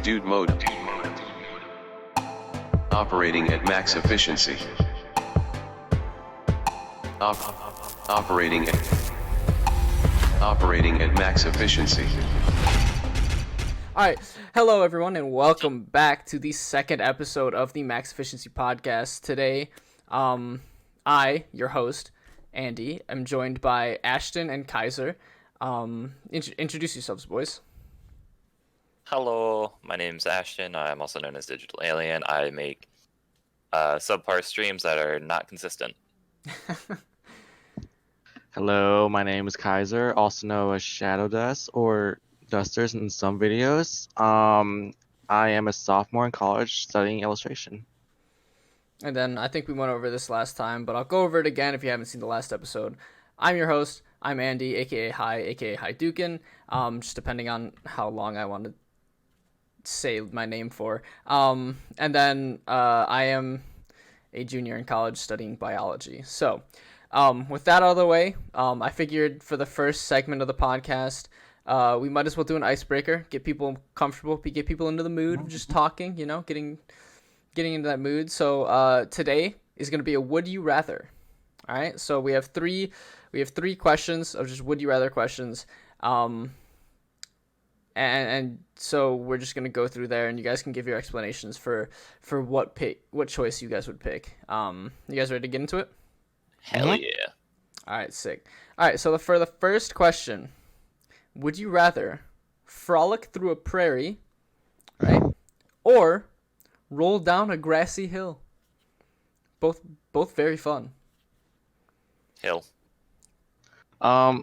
Dude mode. Operating at max efficiency. Operating at max efficiency. Alright, hello everyone and welcome back to the second episode of the Max Efficiency Podcast. Today, I, your host, Andy, am joined by ASHTON and KAIZZER. Introduce yourselves, boys. Hello, my name's ASHTON. I'm also known as DigitalAlien. I make subpar streams that are not consistent. Hello, my name is KAIZZER, also known as ShadowDust or Dusters in some videos. I am a sophomore in college studying illustration. And then I think we went over this last time, but I'll go over it again if you haven't seen the last episode. I'm your host. I'm Andy, aka HaiDucN. Just depending on how long I want to say my name for. And then I am a junior in college studying biology. So with that out of the way, I figured for the first segment of the podcast, we might as well do an icebreaker, get people comfortable, get people into the mood of just talking, getting into that mood. So today is going to be a would you rather. All right, so we have three questions of just would you rather questions, and so we're just gonna go through there, and you guys can give your explanations for what choice you guys would pick. You guys ready to get into it? Hell yeah! All right, sick. All right, so for the first question, would you rather frolic through a prairie, right, or roll down a grassy hill? Both very fun. Hill. I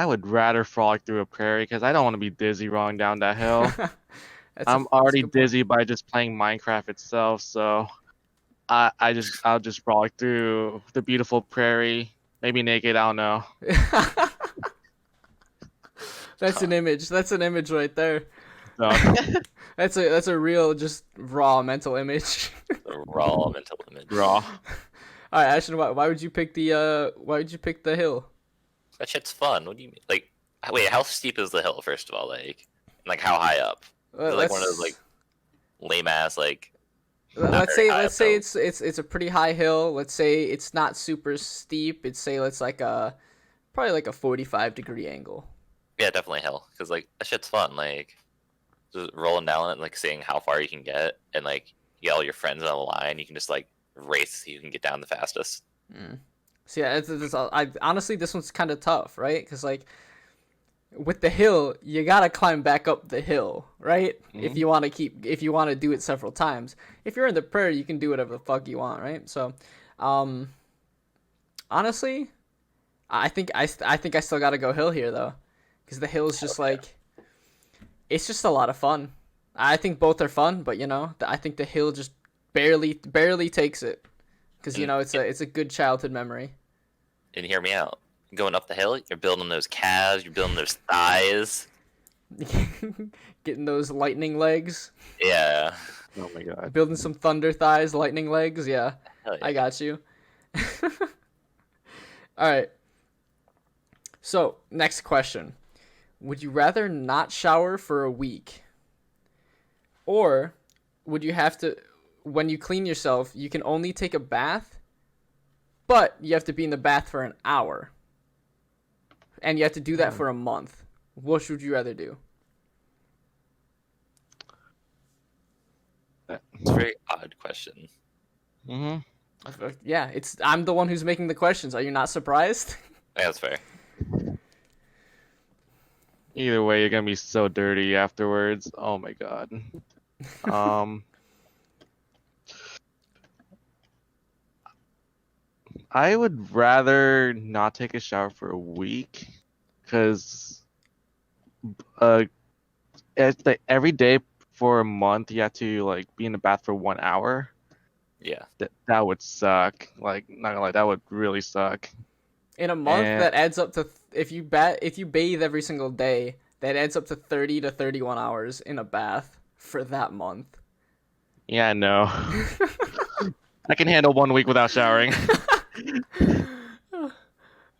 would rather frolic through a prairie because I don't want to be dizzy rolling down that hill. I'm already dizzy by just playing Minecraft itself, so I'll just frolic through the beautiful prairie, maybe naked, I don't know. That's an image. That's an image right there. So, That's a real, just raw mental image. The raw mental image. raw. All right, Ashton, why would you pick the hill? That shit's fun. What do you mean? Like, wait, how steep is the hill? First of all, like how high up? Is it like one of those like lame ass like? Let's say it's a pretty high hill. Let's say it's not super steep. Let's say it's like probably like a 45-degree angle. Yeah, definitely hill, because like that shit's fun. Like just rolling down it, and, like seeing how far you can get, and like you get all your friends on the line. You can just like race so you can get down the fastest. So yeah, honestly, this one's kind of tough, right? Because like with the hill, you gotta climb back up the hill, right? Mm-hmm. If you want to do it several times. If you're in the prairie, you can do whatever the fuck you want, right? So, honestly, I think I still gotta go hill here though, because the hill is just it's just a lot of fun. I think both are fun, but I think the hill just barely takes it. Because it's a good childhood memory. And hear me out. Going up the hill, you're building those calves, you're building those thighs. Getting those lightning legs. Yeah. Oh my god. Building some thunder thighs, lightning legs. Yeah. Hell yeah. I got you. All right. So, next question. Would you rather not shower for a week? Or would you have to... When you clean yourself, you can only take a bath, but you have to be in the bath for an hour. And you have to do that for a month. What would you rather do? It's a very odd question. Mm-hmm. Yeah, I'm the one who's making the questions. Are you not surprised? Yeah, that's fair. Either way, you're gonna be so dirty afterwards. Oh my god. I would rather not take a shower for a week, because it's like every day for a month you have to like be in the bath for 1 hour. Yeah. That would suck. Like, not gonna lie, that would really suck. In a month, And- that adds up to if you bathe every single day, that adds up to 30 to 31 hours in a bath for that month. Yeah, no. I can handle 1 week without showering.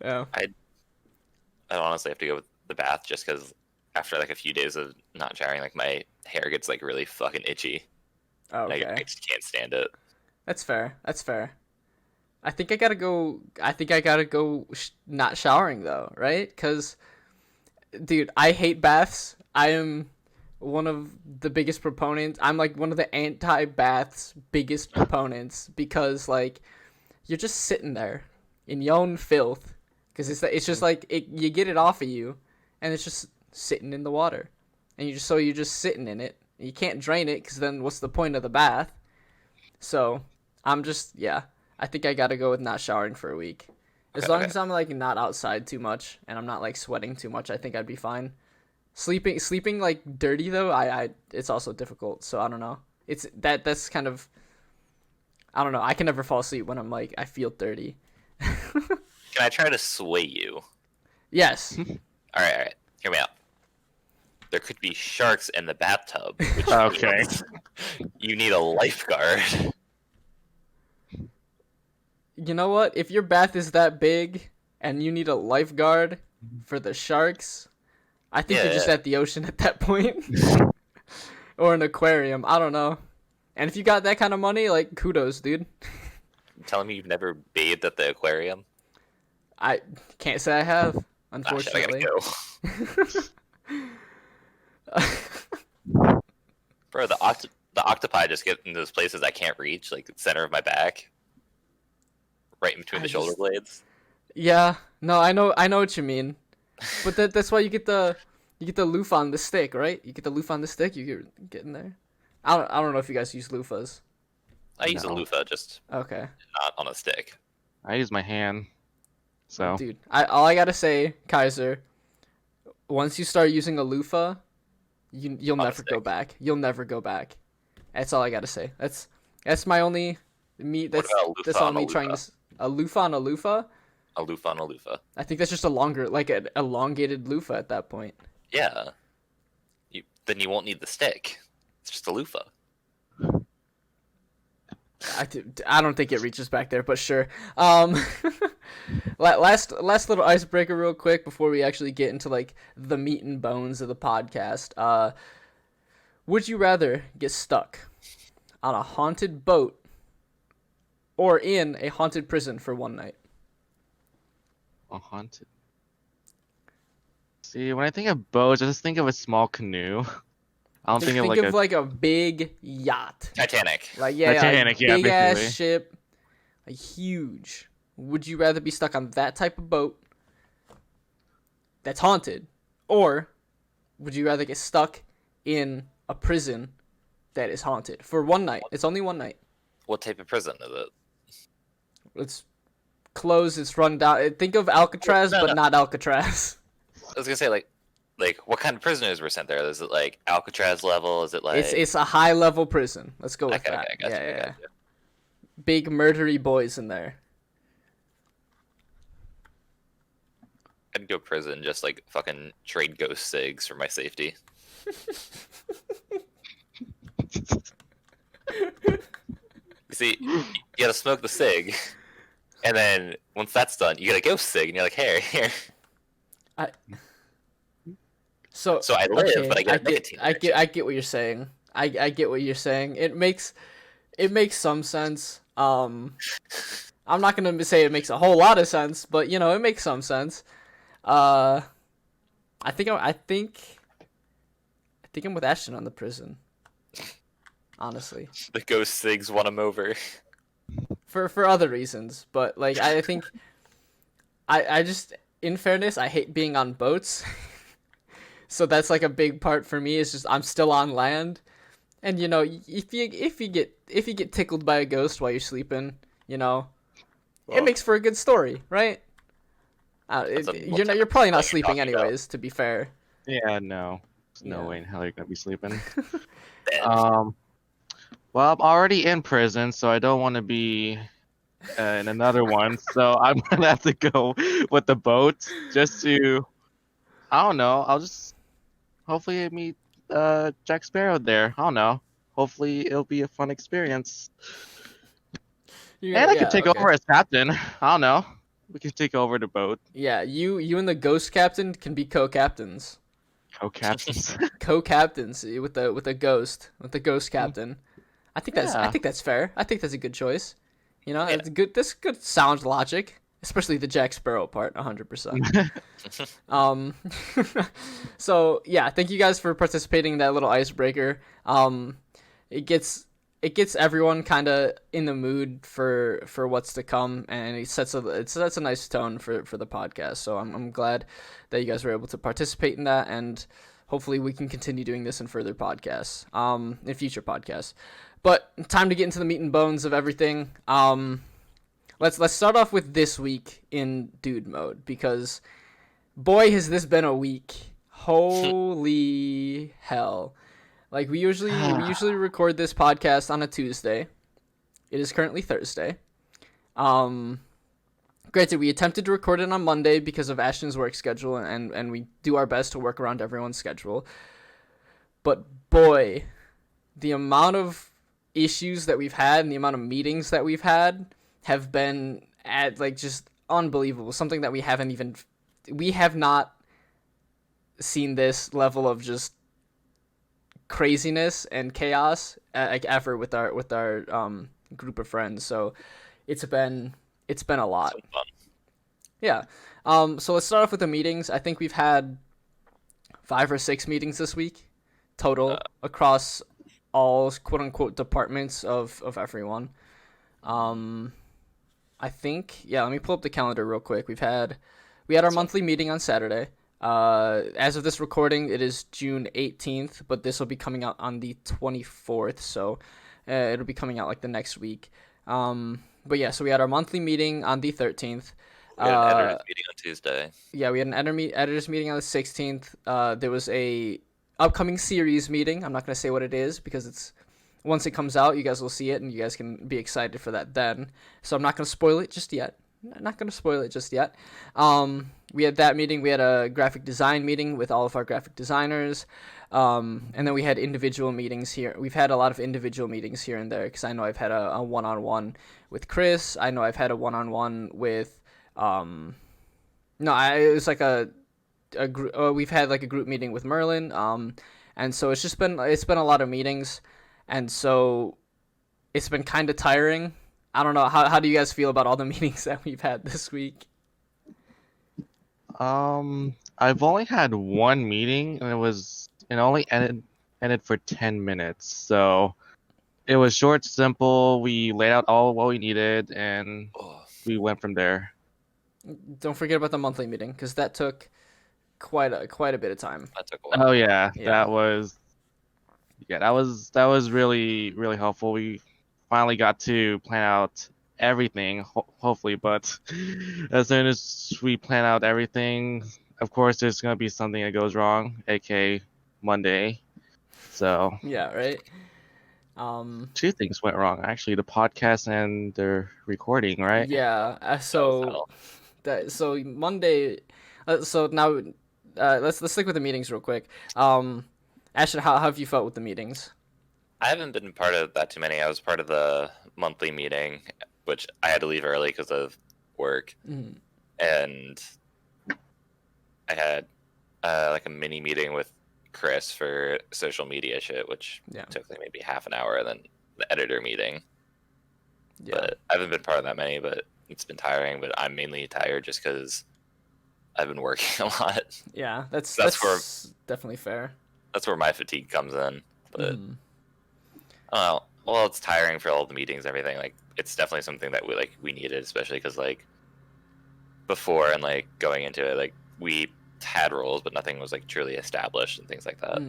Yeah. I honestly have to go with the bath just because after like a few days of not showering, like my hair gets like really fucking itchy. Okay. I just can't stand it. That's fair. That's fair. I think I gotta go. Not showering though, right? Because, dude, I hate baths. I am one of the biggest proponents. I'm like one of the anti-baths biggest proponents because like you're just sitting there in your own filth because it's just like you get it off of you, and it's just sitting in the water, and you're just sitting in it. You can't drain it because then what's the point of the bath? So I'm just I think I gotta go with not showering for a week. As long as I'm like not outside too much and I'm not like sweating too much, I think I'd be fine. Sleeping like dirty though, I it's also difficult. So I don't know. That's kind of, I don't know. I can never fall asleep when I'm like I feel dirty. Can I try to sway you? Yes. All right. Hear me out. There could be sharks in the bathtub. Which Okay. means you need a lifeguard. You know what? If your bath is that big and you need a lifeguard for the sharks, I think you're just at the ocean at that point. Or an aquarium. I don't know. And if you got that kind of money, like, kudos, dude. You're telling me you've never bathed at the aquarium? I can't say I have, Ah, shit, unfortunately. I gotta go. Bro, the octopi just get into those places I can't reach, like the center of my back. Right in between the shoulder blades. Yeah, no, I know what you mean, but that's why you get the loofah on the stick, right? You get the loofah on the stick. You get in there. I don't know if you guys use loofahs. I use a loofah, just Okay. not on a stick. I use my hand. So Dude, all I gotta say, KAIZZER, once you start using a loofah, you'll never go back. You'll never go back. That's all I gotta say. That's my only that's all me trying to. A loofah on a loofah? A loofah on a loofah. I think that's just a longer, like an elongated loofah at that point. Yeah. Then you won't need the stick. It's just a loofah. I don't think it reaches back there, but sure. Last little icebreaker real quick before we actually get into like the meat and bones of the podcast. Would you rather get stuck on a haunted boat or in a haunted prison for one night? a haunted. See, when I think of boats, I just think of a small canoe. I don't think of like a big yacht. Titanic. Like Titanic, yeah, big ass basically. ship, like huge. Would you rather be stuck on that type of boat that's haunted, or would you rather get stuck in a prison that is haunted for one night? It's only one night. What type of prison is it? It's closed. It's run down. Think of Alcatraz, but not Alcatraz. I was gonna say like what kind of prisoners were sent there? Is it like Alcatraz level? Is it like It's a high level prison. Let's go with Okay, that. I got you, I got you. Big murdery boys in there. I'd go prison, just like fucking trade ghost cigs for my safety. You see, you gotta smoke the cig, and then once that's done, you get a ghost cig, and you're like, here. So I live, okay, but I get nicotine. I get what you're saying. I get what you're saying. It makes some sense. I'm not gonna say it makes a whole lot of sense, but you know, it makes some sense. I think I'm with ASHTON on the prison. Honestly, The ghost cigs won him over. for other reasons, but like I think I just, in fairness, I hate being on boats. So that's like a big part for me. Is just I'm still on land, and you know, if you get tickled by a ghost while you're sleeping, you know, it makes for a good story, right? You're probably not sleeping anyways. To be fair. Yeah, no. There's no Yeah. way in hell you're gonna be sleeping. Well, I'm already in prison, so I don't want to be in another one. So I'm gonna have to go with the boat just to, I don't know. I'll just hopefully I meet Jack Sparrow there. I don't know. Hopefully it'll be a fun experience. And I could take over as captain. I don't know. We could take over the boat. Yeah, you and the ghost captain can be co-captains. Co-captains. Co-captains with the ghost captain. I think that's fair. I think that's a good choice. You know, it's good. This good sound logic, especially the Jack Sparrow part, 100%. So yeah, thank you guys for participating in that little icebreaker. It gets everyone kind of in the mood for what's to come, and it sets a nice tone for the podcast. So I'm glad that you guys were able to participate in that, and hopefully we can continue doing this in further podcasts, in future podcasts. But time to get into the meat and bones of everything. Let's start off with this week in dude mode, because boy has this been a week. Holy hell. Like we usually record this podcast on a Tuesday. It is currently Thursday. Granted, we attempted to record it on Monday because of ASHTON's work schedule, and we do our best to work around everyone's schedule. But boy, the amount of issues that we've had and the amount of meetings that we've had have been just unbelievable. Something that we have not seen this level of just craziness and chaos ever with our group of friends. So it's been a lot. So fun. Yeah. So let's start off with the meetings. I think we've had 5 or 6 meetings this week total across all quote unquote departments of everyone. I think, let me pull up the calendar real quick. We had our monthly meeting on Saturday. As of this recording, it is June 18th, but this will be coming out on the 24th, so it'll be coming out like the next week. But yeah, so we had our monthly meeting on the 13th. We had an editors meeting on Tuesday. Yeah, we had an editors meeting on the 16th. There was a upcoming series meeting. I'm not going to say what it is because once it comes out, you guys will see it and you guys can be excited for that then. So I'm not going to spoil it just yet. We had that meeting. We had a graphic design meeting with all of our graphic designers. And then we had individual meetings here. We've had a lot of individual meetings here and there because I know I've had a one-on-one with Chris. I know I've had a one-on-one with it was like we've had like a group meeting with Merlin. And so it's been a lot of meetings, and so it's been kind of tiring. I don't know, how do you guys feel about all the meetings that we've had this week? I've only had one meeting, and it only ended for 10 minutes. So it was short, simple. We laid out all what we needed, and we went from there. Don't forget about the monthly meeting, because that took quite a bit of time. That took a while. Oh yeah. That was really, really helpful. We finally got to plan out everything, hopefully, but as soon as we plan out everything, of course there's going to be something that goes wrong, aka Monday. So yeah, right. 2 things went wrong actually: the podcast and the recording, right? Yeah. So Monday. So now let's stick with the meetings real quick. Ashton, how have you felt with the meetings? I haven't been part of that too many. I was part of the monthly meeting, which I had to leave early because of work. Mm. And I had like a mini meeting with Chris for social media shit, which took like maybe half an hour, and then the editor meeting. Yeah. But I haven't been part of that many, but it's been tiring. But I'm mainly tired just because I've been working a lot. Yeah, that's where, definitely fair. That's where my fatigue comes in. But well, it's tiring for all the meetings and everything. Like, it's definitely something that we needed, especially because like before and like going into it, like we had roles, but nothing was like truly established and things like that.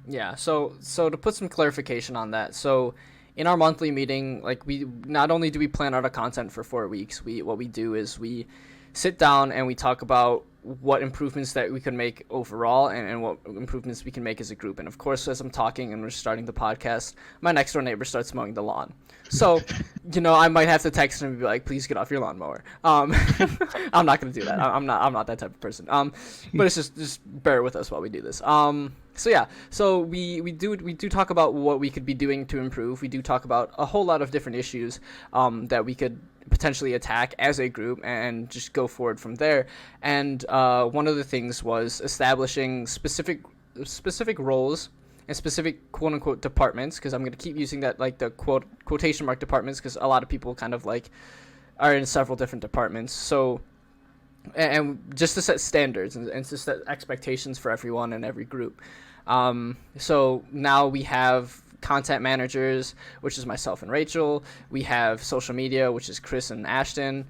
Yeah. So to put some clarification on that, so in our monthly meeting, like we not only do we plan out our content for 4 weeks, what we do is we sit down and we talk about what improvements that we can make overall and what improvements we can make as a group. And of course, as I'm talking and we're starting the podcast, my next door neighbor starts mowing the lawn. So, I might have to text him and be like, please get off your lawnmower. I'm not going to do that. I'm not that type of person. But it's just bear with us while we do this. So we do talk about what we could be doing to improve. We do talk about a whole lot of different issues that we could potentially attack as a group and just go forward from there. And one of the things was establishing specific roles and specific quote unquote departments, because I'm going to keep using that, like the quotation mark departments, because a lot of people kind of like are in several different departments. So, and just to set standards and to set expectations for everyone and every group. So now we have content managers, which is myself and Rachel. We have social media, which is Chris and ASHTON.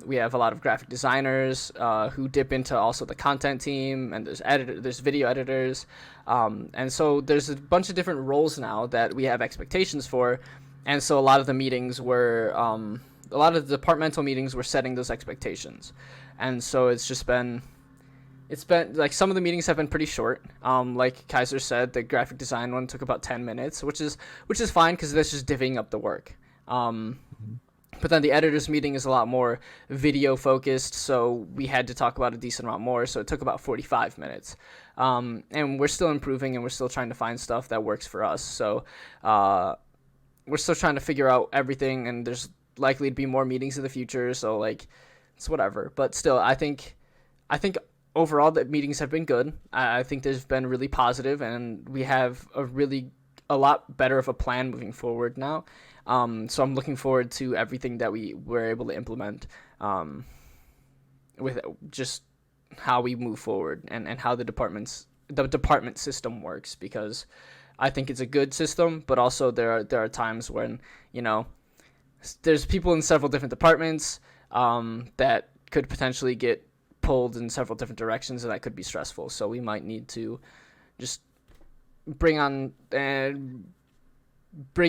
We have a lot of graphic designers who dip into also the content team, and there's video editors. And so there's a bunch of different roles now that we have expectations for. And so a lot of the meetings were, a lot of the departmental meetings were setting those expectations. And so it's been like, some of the meetings have been pretty short. Like KAIZZER said, the graphic design one took about 10 minutes, which is fine, because that's just divvying up the work. But then the editors meeting is a lot more video focused, so we had to talk about a decent amount more, so it took about 45 minutes. And we're still improving, and we're still trying to find stuff that works for us. So we're still trying to figure out everything, and there's likely to be more meetings in the future, so like, it's whatever. But still, I think overall the meetings have been good. I think there's been really positive, and we have a lot better of a plan moving forward now. So I'm looking forward to everything that we were able to implement with just how we move forward and how the department system works, because I think it's a good system, but also there are times when, there's people in several different departments that could potentially get pulled in several different directions, and that could be stressful. So we might need to just bring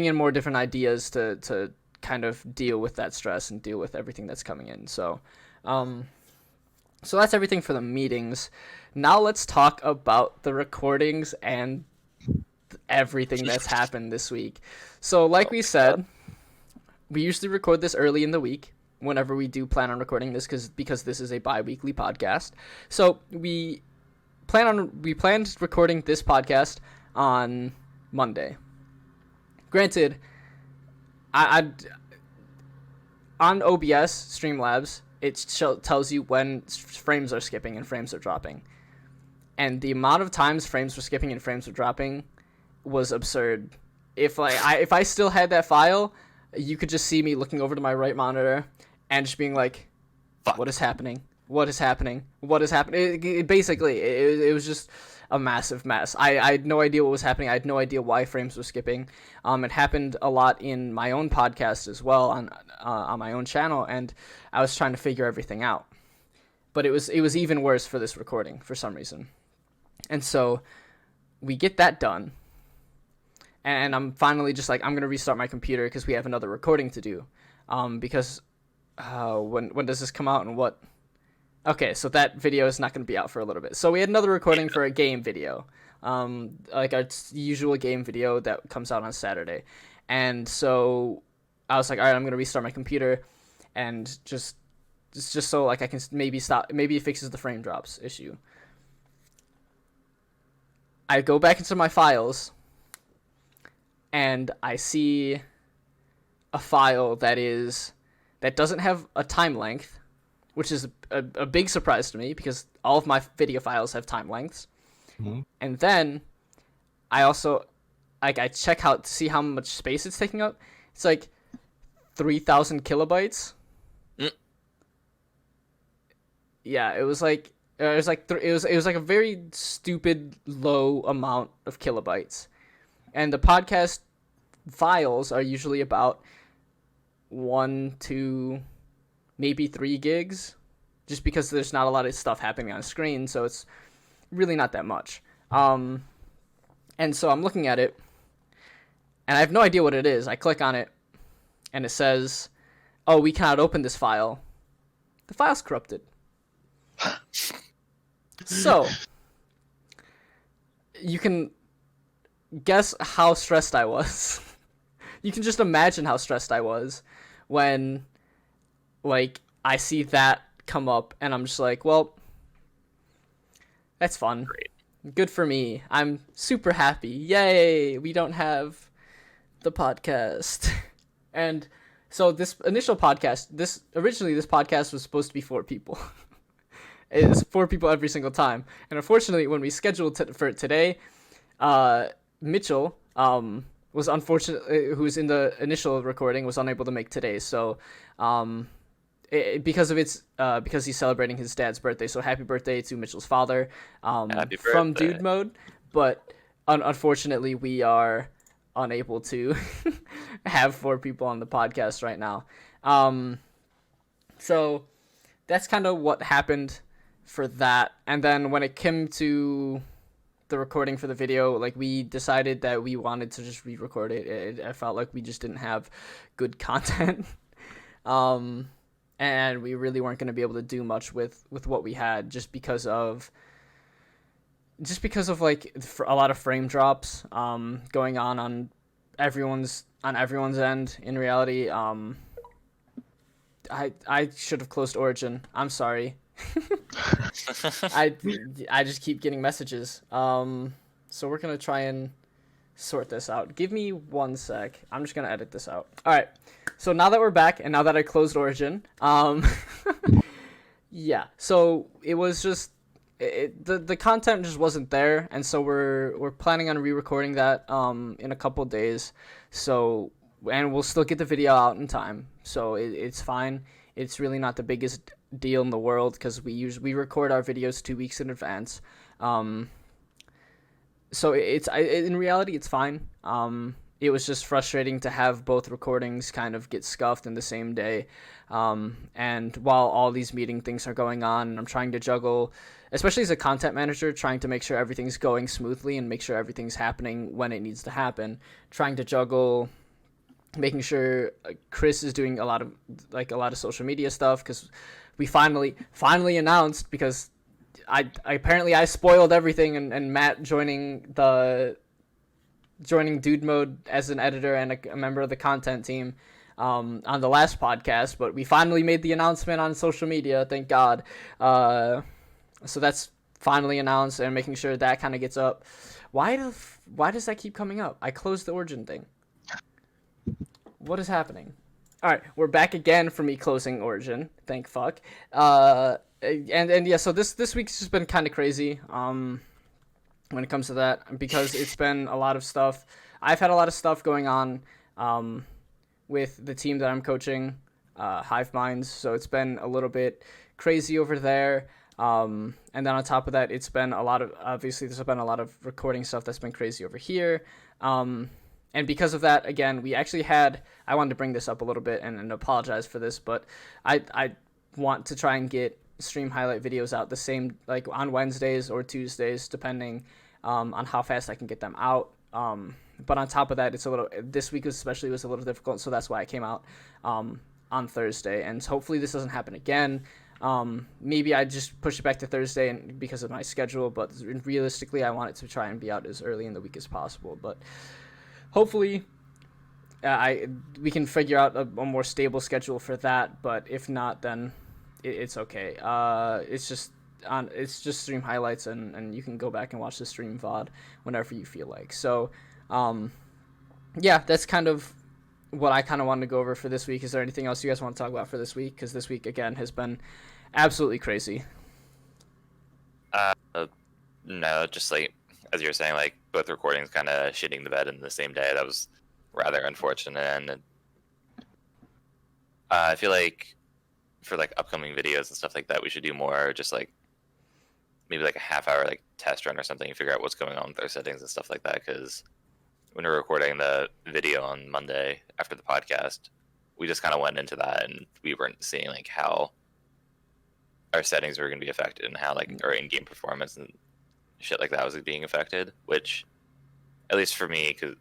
in more different ideas to kind of deal with that stress and deal with everything that's coming in. So that's everything for the meetings. Now let's talk about the recordings and everything that's happened this week. So like we said, we usually record this early in the week whenever we do plan on recording this, because this is a bi-weekly podcast. So we planned recording this podcast on Monday. Granted, I on OBS Streamlabs, it tells you when frames are skipping and frames are dropping. And the amount of times frames were skipping and frames were dropping was absurd. If I still had that file, you could just see me looking over to my right monitor and just being like, "Fuck. What is happening? What is happening? What is happening?" It was just a massive mess. I had no idea what was happening. I had no idea why frames were skipping. It happened a lot in my own podcast as well, on my own channel, and I was trying to figure everything out. But it was even worse for this recording for some reason. And so we get that done, and I'm finally just like, I'm gonna restart my computer because we have another recording to do. Because when does this come out and what? Okay, so that video is not going to be out for a little bit. So we had another recording for a game video, like our usual game video that comes out on Saturday. And so I was like, all right, I'm going to restart my computer, and just so like I can maybe it fixes the frame drops issue. I go back into my files, and I see a file that doesn't have a time length, which is a big surprise to me, because all of my video files have time lengths. Mm-hmm. And then I also, I check out to see how much space it's taking up. It's like 3,000 kilobytes. Mm. Yeah, it was like a very stupid low amount of kilobytes. And the podcast files are usually about 1, 2, maybe 3 gigs, just because there's not a lot of stuff happening on screen, so it's really not that much. And so I'm looking at it, and I have no idea what it is. I click on it, and it says, "Oh, we cannot open this file. The file's corrupted." So you can guess how stressed I was. You can just imagine how stressed I was when, like, I see that come up, and I'm just like, well, that's fun. Great. Good for me. I'm super happy. Yay! We don't have the podcast. And so this initial podcast, this podcast was supposed to be 4 people. It's 4 people every single time. And unfortunately, when we scheduled for today, Mitchell, was unfortunate, who's in the initial recording, was unable to make today. So, because he's celebrating his dad's birthday. So happy birthday to Mitchell's father, from Dude Mode. But unfortunately, we are unable to have 4 people on the podcast right now. So that's kind of what happened for that. And then when it came to the recording for the video, like, we decided that we wanted to just re-record it. I felt like we just didn't have good content. And we really weren't going to be able to do much with what we had just because of like a lot of frame drops going on everyone's end. In reality, I should have closed Origin. I'm sorry. I just keep getting messages. So we're gonna try and sort this out. Give me 1 sec. I'm just gonna edit this out. All right. So now that we're back, and now that I closed Origin, yeah. So it was just the content just wasn't there, and so we're planning on re-recording that in a couple days. So, and we'll still get the video out in time. So it's fine. It's really not the biggest deal in the world because we record our videos 2 weeks in advance. So in reality it's fine. It was just frustrating to have both recordings kind of get scuffed in the same day. And while all these meeting things are going on, I'm trying to juggle, especially as a content manager, trying to make sure everything's going smoothly and make sure everything's happening when it needs to happen. Trying to juggle making sure Chris is doing a lot of social media stuff, because we finally announced, because I spoiled everything, and Matt joining Dude Mode as an editor and a member of the content team on the last podcast, but we finally made the announcement on social media, thank God. So that's finally announced, and making sure that kind of gets up. Why does that keep coming up? I closed the Origin thing. What is happening? All right, we're back again for me closing Origin. Thank fuck. And yeah, so this week's just been kind of crazy when it comes to that, because it's been a lot of stuff. I've had a lot of stuff going on with the team that I'm coaching, Hive Minds, so it's been a little bit crazy over there. And then on top of that, there's been a lot of recording stuff that's been crazy over here. And because of that, again, I wanted to bring this up a little bit and apologize for this, but I want to try and get stream highlight videos out the same, like on Wednesdays or Tuesdays, depending on how fast I can get them out. But on top of that, this week especially was a little difficult, so that's why I came out on Thursday. And hopefully this doesn't happen again. Maybe I just push it back to Thursday because of my schedule, but realistically, I want it to try and be out as early in the week as possible. But hopefully we can figure out a more stable schedule for that, but if not, then it's okay. It's just stream highlights, and you can go back and watch the stream VOD whenever you feel like. So yeah, that's kind of what I kind of wanted to go over for this week. Is there anything else you guys want to talk about for this week? Because this week again has been absolutely crazy. No, just like as you were saying, like both recordings kind of shitting the bed in the same day. That was rather unfortunate, and I feel like for like upcoming videos and stuff like that, we should do more, just like maybe like a half-hour like test run or something, and figure out what's going on with our settings and stuff like that. Because when we were recording the video on Monday after the podcast, we just kind of went into that, and we weren't seeing like how our settings were going to be affected, and how like our in-game performance and shit like that was being affected. Which, at least for me, because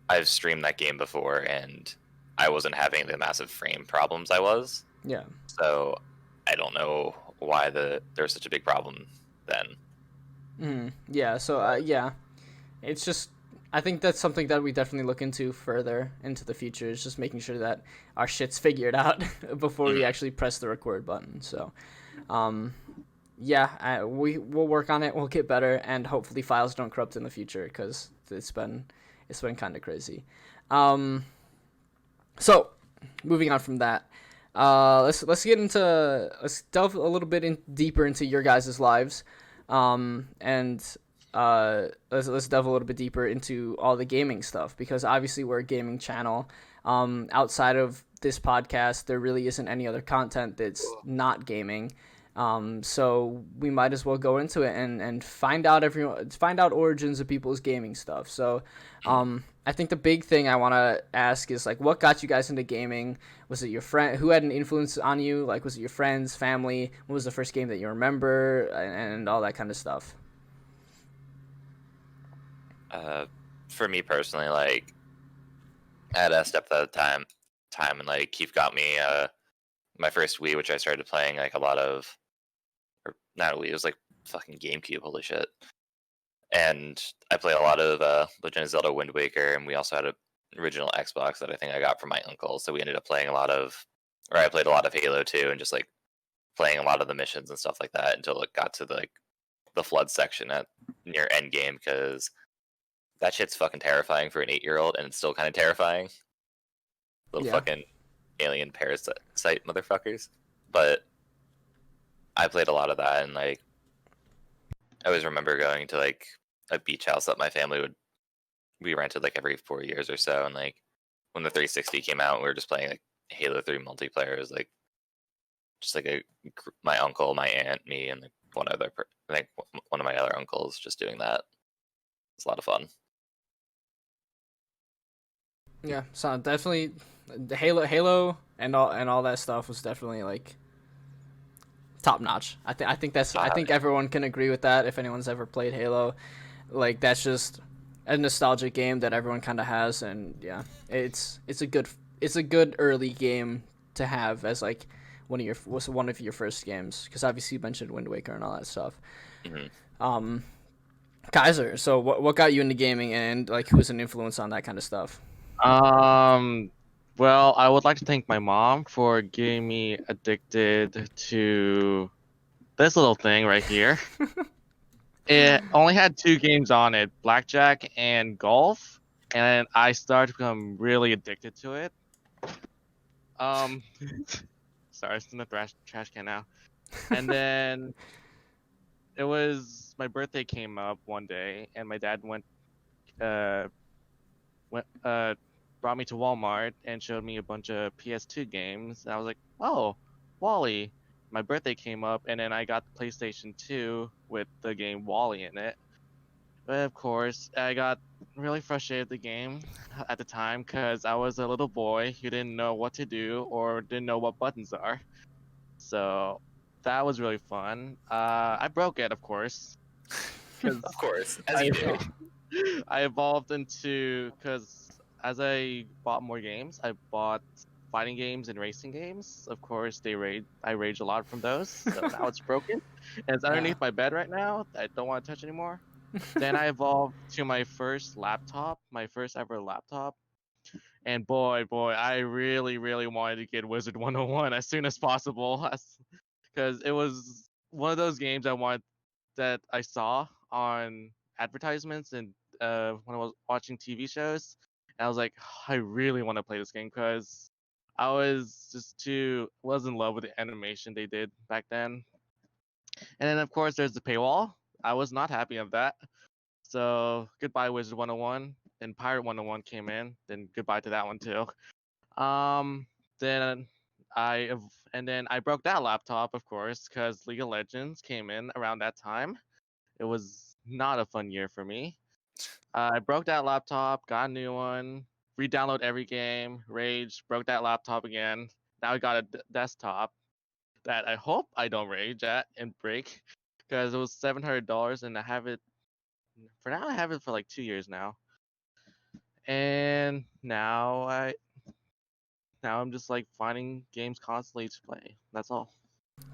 I've streamed that game before, and I wasn't having the massive frame problems I was. Yeah. So I don't know why there's such a big problem then. Yeah. So yeah, it's just, I think that's something that we definitely look into further into the future, is just making sure that our shit's figured out before we actually press the record button. So yeah, we'll work on it. We'll get better, and hopefully files don't corrupt in the future, because it's been kind of crazy. So moving on from that, let's get into let's delve a little bit deeper into your guys' lives, and let's delve a little bit deeper into all the gaming stuff, because obviously we're a gaming channel. Outside of this podcast, there really isn't any other content that's not gaming. So we might as well go into it and find out origins of people's gaming stuff. So, I think the big thing I want to ask is, like, what got you guys into gaming? Was it your friend who had an influence on you? Like, was it your friends, family? What was the first game that you remember, and all that kind of stuff? For me personally, like, I had a step at a time, and like Keith got me my first Wii, which I started playing like a lot of, or not a Wii, it was like fucking GameCube, holy shit. And I played a lot of Legend of Zelda Wind Waker, and we also had an original Xbox that I think I got from my uncle. So we ended up playing I played a lot of Halo 2, and just like playing a lot of the missions and stuff like that until it got to the flood section at near end game, because that shit's fucking terrifying for an 8-year-old, and it's still kind of terrifying. Little fucking alien parasite motherfuckers. But I played a lot of that, and like I always remember going to like a beach house that my family we rented like every 4 years or so, and like when the 360 came out, we were just playing like Halo 3 multiplayer. It was like just like my uncle, my aunt, me, and like one of my other uncles just doing that. It's a lot of fun. Yeah, so definitely the Halo and all that stuff was definitely like top notch. I think everyone can agree with that. If anyone's ever played Halo, like, that's just a nostalgic game that everyone kind of has, and yeah, it's a good early game to have as like one of your first games, because obviously you mentioned Wind Waker and all that stuff. Mm-hmm. KAIZZER, so what got you into gaming, and like who was an influence on that kind of stuff? Well, I would like to thank my mom for getting me addicted to this little thing right here. It only had 2 games on it, blackjack and golf, and I started to become really addicted to it. Sorry, it's in the trash can now. And then it was my birthday came up one day, and my dad brought me to Walmart and showed me a bunch of PS2 games, and I was like, oh, Wally. My birthday came up, and then I got the PlayStation 2 with the game Wally in it. But of course, I got really frustrated with the game at the time, because I was a little boy who didn't know what to do or didn't know what buttons are. So that was really fun. I broke it, of course. Of course, as you do. I evolved into, because as I bought more games, I bought fighting games and racing games. Of course, I rage a lot from those, so now it's broken. And it's underneath my bed right now. I don't want to touch anymore. Then I evolved to my first ever laptop. And boy, I really, really wanted to get Wizard 101 as soon as possible, because it was one of those games that I saw on advertisements and when I was watching TV shows. And I was like, I really want to play this game, because I was in love with the animation they did back then. And then of course there's the paywall. I was not happy of that. So goodbye Wizard 101. Then Pirate 101 came in. Then goodbye to that one too. Then I broke that laptop, of course, because League of Legends came in around that time. It was not a fun year for me. I broke that laptop, got a new one, re-download every game, rage, broke that laptop again. Now I got a desktop that I hope I don't rage at and break, because it was $700, and I have it for like 2 years now. And now I'm just like finding games constantly to play. That's all.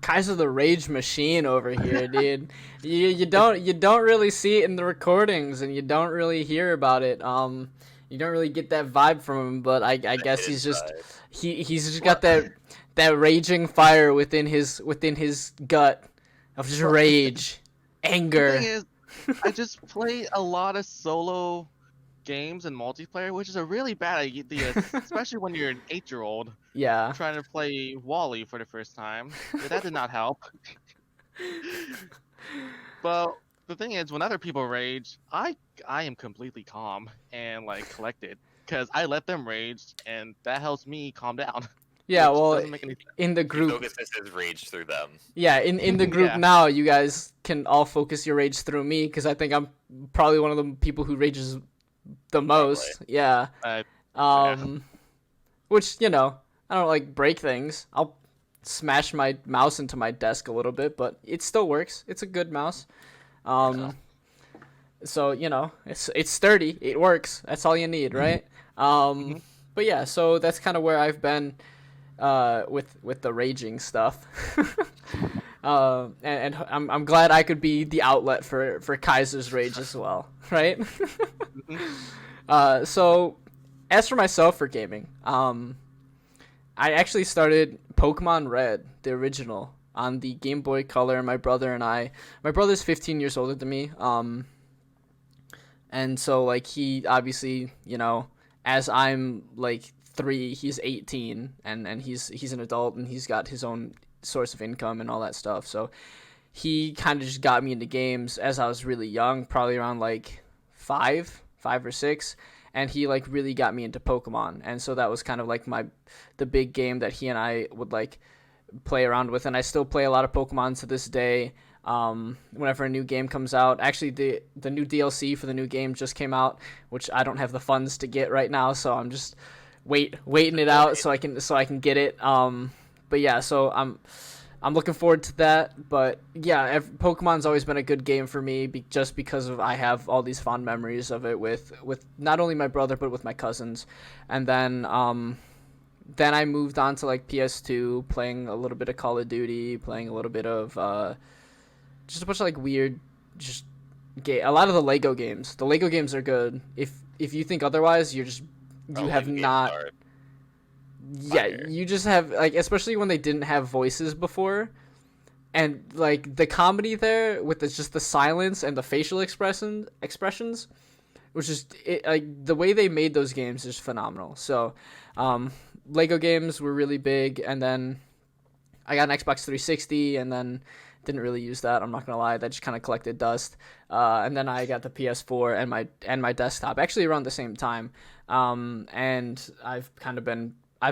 KAIZZER the rage machine over here, dude. you don't really see it in the recordings, and you don't really hear about it. You don't really get that vibe from him, but I guess he's just got that raging fire within his gut of just rage, anger. The thing is, I just play a lot of solo games and multiplayer, which is a really bad idea, especially when you're an 8-year-old Yeah. trying to play Wally for the first time. Yeah, that did not help. But the thing is, when other people rage, I am completely calm and like collected because I let them rage, and that helps me calm down. Yeah, Which well, doesn't make any sense. in the He group, focuses his rage through them. yeah, in the group Yeah. now, you guys can all focus your rage through me because I think I'm probably one of the people who rages the most. Probably. Yeah. Yeah. Which, you know, I don't like break things. I'll smash my mouse into my desk a little bit, but it still works. It's a good mouse. So, you know, it's sturdy. It works. That's all you need, right? But yeah, so that's kind of where I've been with the raging stuff. And I'm glad I could be the outlet for KAIZZER's rage as well, right? So as for myself for gaming, I actually started Pokemon Red, the original, on the Game Boy Color. My brother's 15 years older than me. And so like he obviously, you know, as I'm like 3, he's 18, and he's an adult, and he's got his own source of income and all that stuff. So he kind of just got me into games as I was really young, probably around like 5 or 6, and he like really got me into Pokemon. And so that was kind of like the big game that he and I would like play around with, and I still play a lot of Pokemon to this day. Whenever a new game comes out, actually the new DLC for the new game just came out, which I don't have the funds to get right now, so I'm just waiting it out so I can get it. But yeah, so I'm looking forward to that. But yeah, Pokemon's always been a good game for me, just because I have all these fond memories of it with not only my brother but with my cousins. And then I moved on to like PS2, playing a little bit of Call of Duty, playing a little bit of just a bunch of like weird a lot of the Lego games. The Lego games are good. If you think otherwise, you have not. Yeah, you just have like, especially when they didn't have voices before, and like the comedy there with just the silence and the facial expressions, which is like the way they made those games is phenomenal. So, Lego games were really big, and then I got an Xbox 360, and then didn't really use that. I'm not gonna lie, that just kind of collected dust. And then I got the PS4 and my desktop actually around the same time. And I've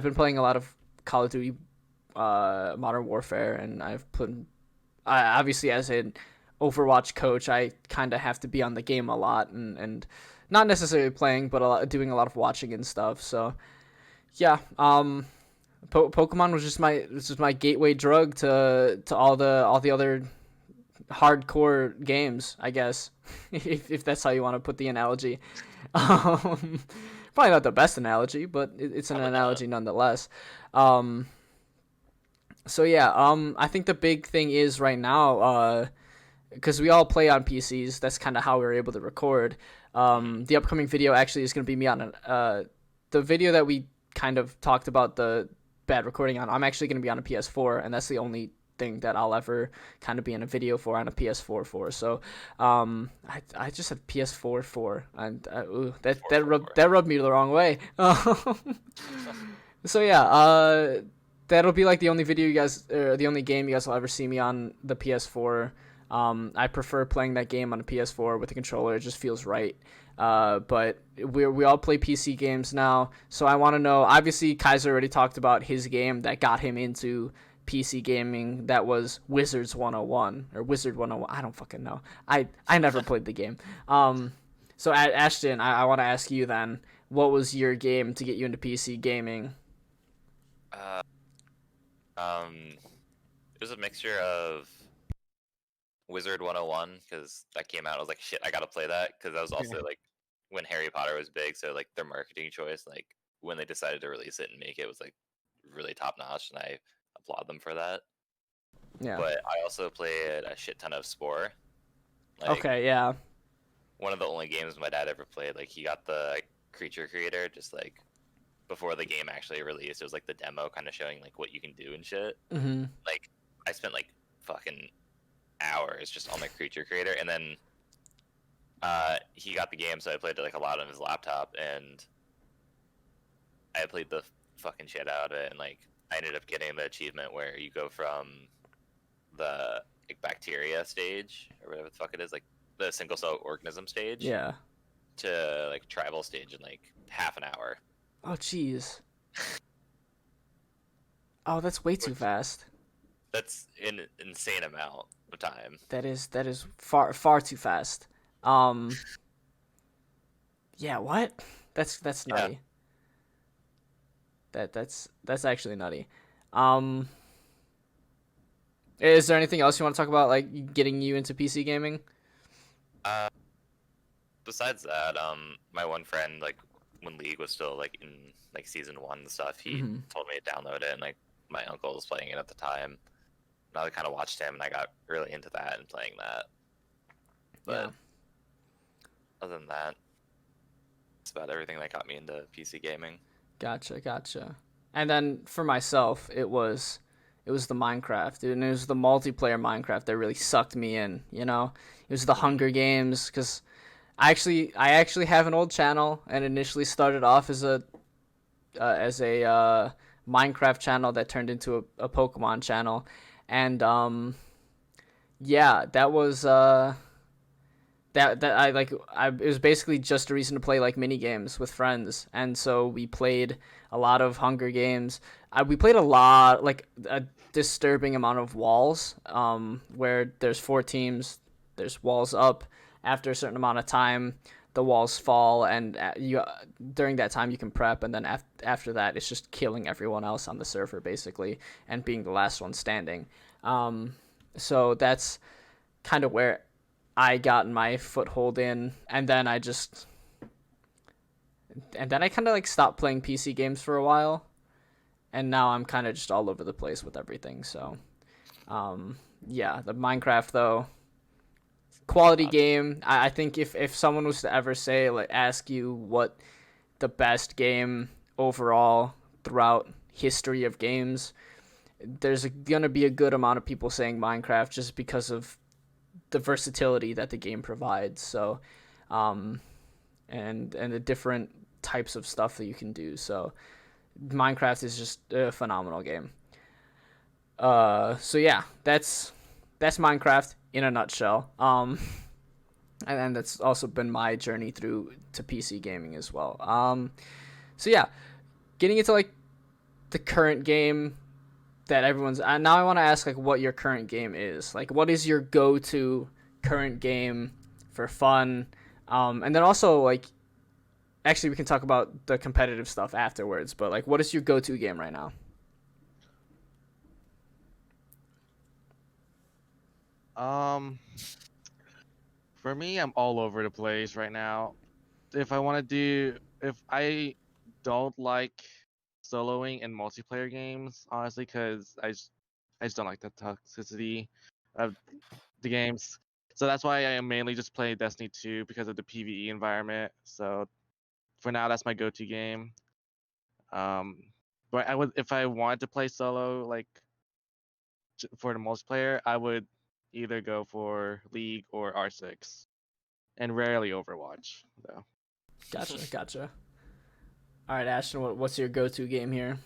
been playing a lot of Call of Duty, Modern Warfare, and obviously as an Overwatch coach, I kind of have to be on the game a lot, and not necessarily playing, but doing a lot of watching and stuff. So yeah, Pokemon was just my gateway drug to all the other hardcore games, I guess, if that's how you want to put the analogy. Probably not the best analogy, but it's an analogy nonetheless. So yeah, I think the big thing is right now, because we all play on PCs, that's kind of how we're able to record. The upcoming video actually is going to be me on the video that we kind of talked about the bad recording on. I'm actually going to be on a PS4, and that's the only thing that I'll ever kind of be in a video for on a PS4 for. So I just said PS4 for, and that rubbed me the wrong way. So yeah, that'll be like the only video you guys, or the only game you guys will ever see me on the PS4. I prefer playing that game on a PS4 with a controller. It just feels right. But we all play PC games now, so I want to know. Obviously, KAIZZER already talked about his game that got him into PC gaming. That was Wizards 101 or Wizard 101. I don't fucking know. I never played the game. So Ashton, I want to ask you then, what was your game to get you into PC gaming? It was a mixture of Wizard 101, because that came out. I was like, shit, I gotta play that, because that was also like when Harry Potter was big, so like their marketing choice, like when they decided to release it and make it, was like really top notch, and I applaud them for that. Yeah. But I also played a shit ton of Spore. Like, okay, yeah. One of the only games my dad ever played. Like, he got the creature creator just like before the game actually released. It was like the demo kind of showing like what you can do and shit. Mm-hmm. Like, I spent like fucking hours just on the creature creator, and then he got the game, so I played it like a lot on his laptop, and I played the fucking shit out of it, and like I ended up getting the achievement where you go from the like bacteria stage or whatever the fuck it is, like the single cell organism stage, Yeah. to like tribal stage in like half an hour. Oh jeez. Oh, that's way too fast. That's an insane amount of time. That is far too fast. Yeah, what? That's nutty. Yeah. That's actually nutty. Is there anything else you want to talk about, like getting you into PC gaming? Besides that, my one friend, like when League was still like in like season 1 and stuff, he told me to download it, and like my uncle was playing it at the time. And I kind of watched him, and I got really into that and playing that. But other than that, that's about everything that got me into PC gaming. Gotcha. And then for myself, it was the Minecraft, dude, and it was the multiplayer Minecraft that really sucked me in. You know, it was the Hunger Games, because I actually have an old channel, and initially started off as a Minecraft channel that turned into a Pokemon channel, and yeah, that was it was basically just a reason to play like mini games with friends, and so we played a lot of Hunger Games. We played a lot, like a disturbing amount of walls, where there's 4 teams, there's walls up. After a certain amount of time, the walls fall, and during that time you can prep, and then after that it's just killing everyone else on the server basically, and being the last one standing. So that's kind of where I got my foothold in, and then I kind of like stopped playing PC games for a while, and now I'm kind of just all over the place with everything. So yeah, the Minecraft though, quality game. I think if someone was to ever say, like, ask you what the best game overall throughout history of games, there's gonna be a good amount of people saying Minecraft, just because of the versatility that the game provides. So and the different types of stuff that you can do. So Minecraft is just a phenomenal game. So yeah, that's Minecraft in a nutshell. And that's also been my journey through to PC gaming as well. So yeah, getting into like the current game that everyone's now, I want to ask like what your current game is. Like, what is your go-to current game for fun? And then also, like, actually we can talk about the competitive stuff afterwards, but like, what is your go-to game right now? For me, I'm all over the place right now. If I don't like soloing in multiplayer games, honestly, because I just don't like the toxicity of the games. So that's why I mainly just play Destiny 2 because of the PvE environment. So for now, that's my go-to game. But if I wanted to play solo, like for the multiplayer, I would either go for League or R6, and rarely Overwatch though. Gotcha. All right, Ashton, what's your go-to game here?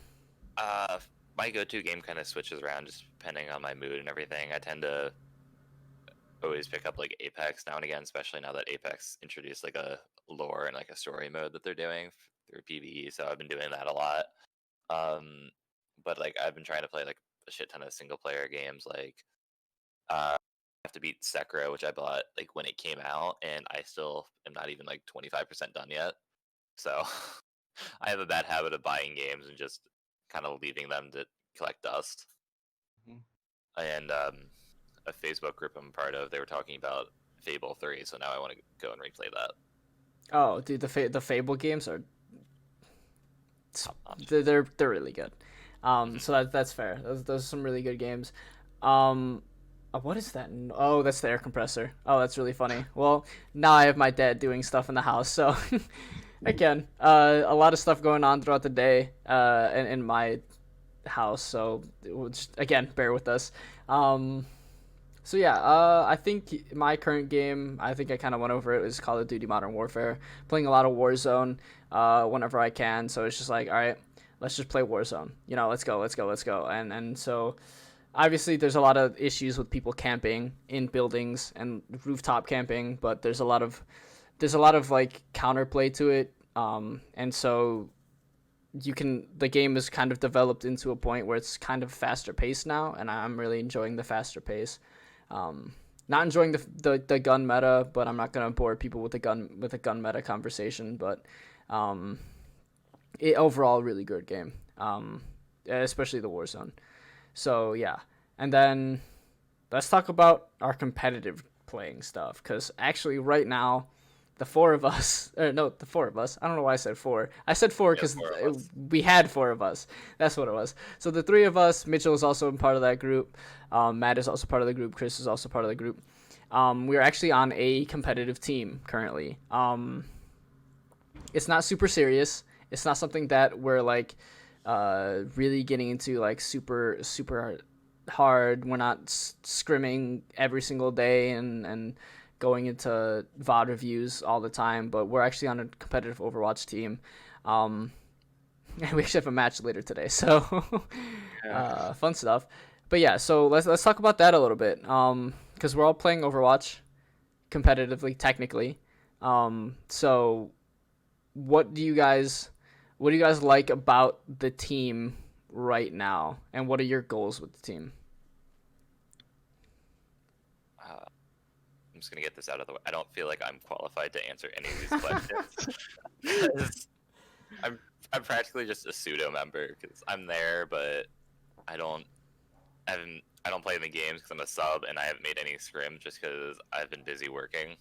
My go-to game kind of switches around just depending on my mood and everything. I tend to always pick up like Apex now and again, especially now that Apex introduced like a lore and like a story mode that they're doing through PvE. So I've been doing that a lot. But like I've been trying to play like a shit ton of single player games. Like I have to beat Sekiro, which I bought like when it came out, and I still am not even like 25% done yet. So I have a bad habit of buying games and just kind of leaving them to collect dust. And a Facebook group I'm part of, they were talking about Fable 3, so now I want to go and replay that. Oh, dude, the Fable games are they're really good. So that's fair. Those are some really good games. What is that? Oh, that's the air compressor. Oh, that's really funny. Well, now I have my dad doing stuff in the house, so again, a lot of stuff going on throughout the day in my house. So just, again, bear with us. So yeah, I think my current game, I think I kind of went over it, is Call of Duty Modern Warfare. Playing a lot of Warzone whenever I can. So it's just like, all right, let's just play Warzone. You know, let's go. And so obviously there's a lot of issues with people camping in buildings and rooftop camping, but there's a lot of like counterplay to it. And so the game is kind of developed into a point where it's kind of faster paced now, and I'm really enjoying the faster pace. Not enjoying the gun meta, but I'm not gonna bore people with the gun meta conversation. But overall really good game, especially the Warzone. So yeah, and then let's talk about our competitive playing stuff, because actually right now the four of us. I don't know why I said four. I said four because we had four of us. That's what it was. So the three of us, Mitchell is also part of that group. Matt is also part of the group. Chris is also part of the group. We're actually on a competitive team currently. It's not super serious. It's not something that we're like really getting into like super hard. We're not scrimming every single day and going into VOD reviews all the time, but we're actually on a competitive Overwatch team. And we actually have a match later today, so fun stuff. But yeah, so let's talk about that a little bit, because we're all playing Overwatch competitively, technically. So what do you guys like about the team right now, and what are your goals with the team? I'm just gonna get this out of the way. I don't feel like I'm qualified to answer any of these questions. I'm practically just a pseudo member because I'm there, but I don't play in the games because I'm a sub, and I haven't made any scrim just because I've been busy working.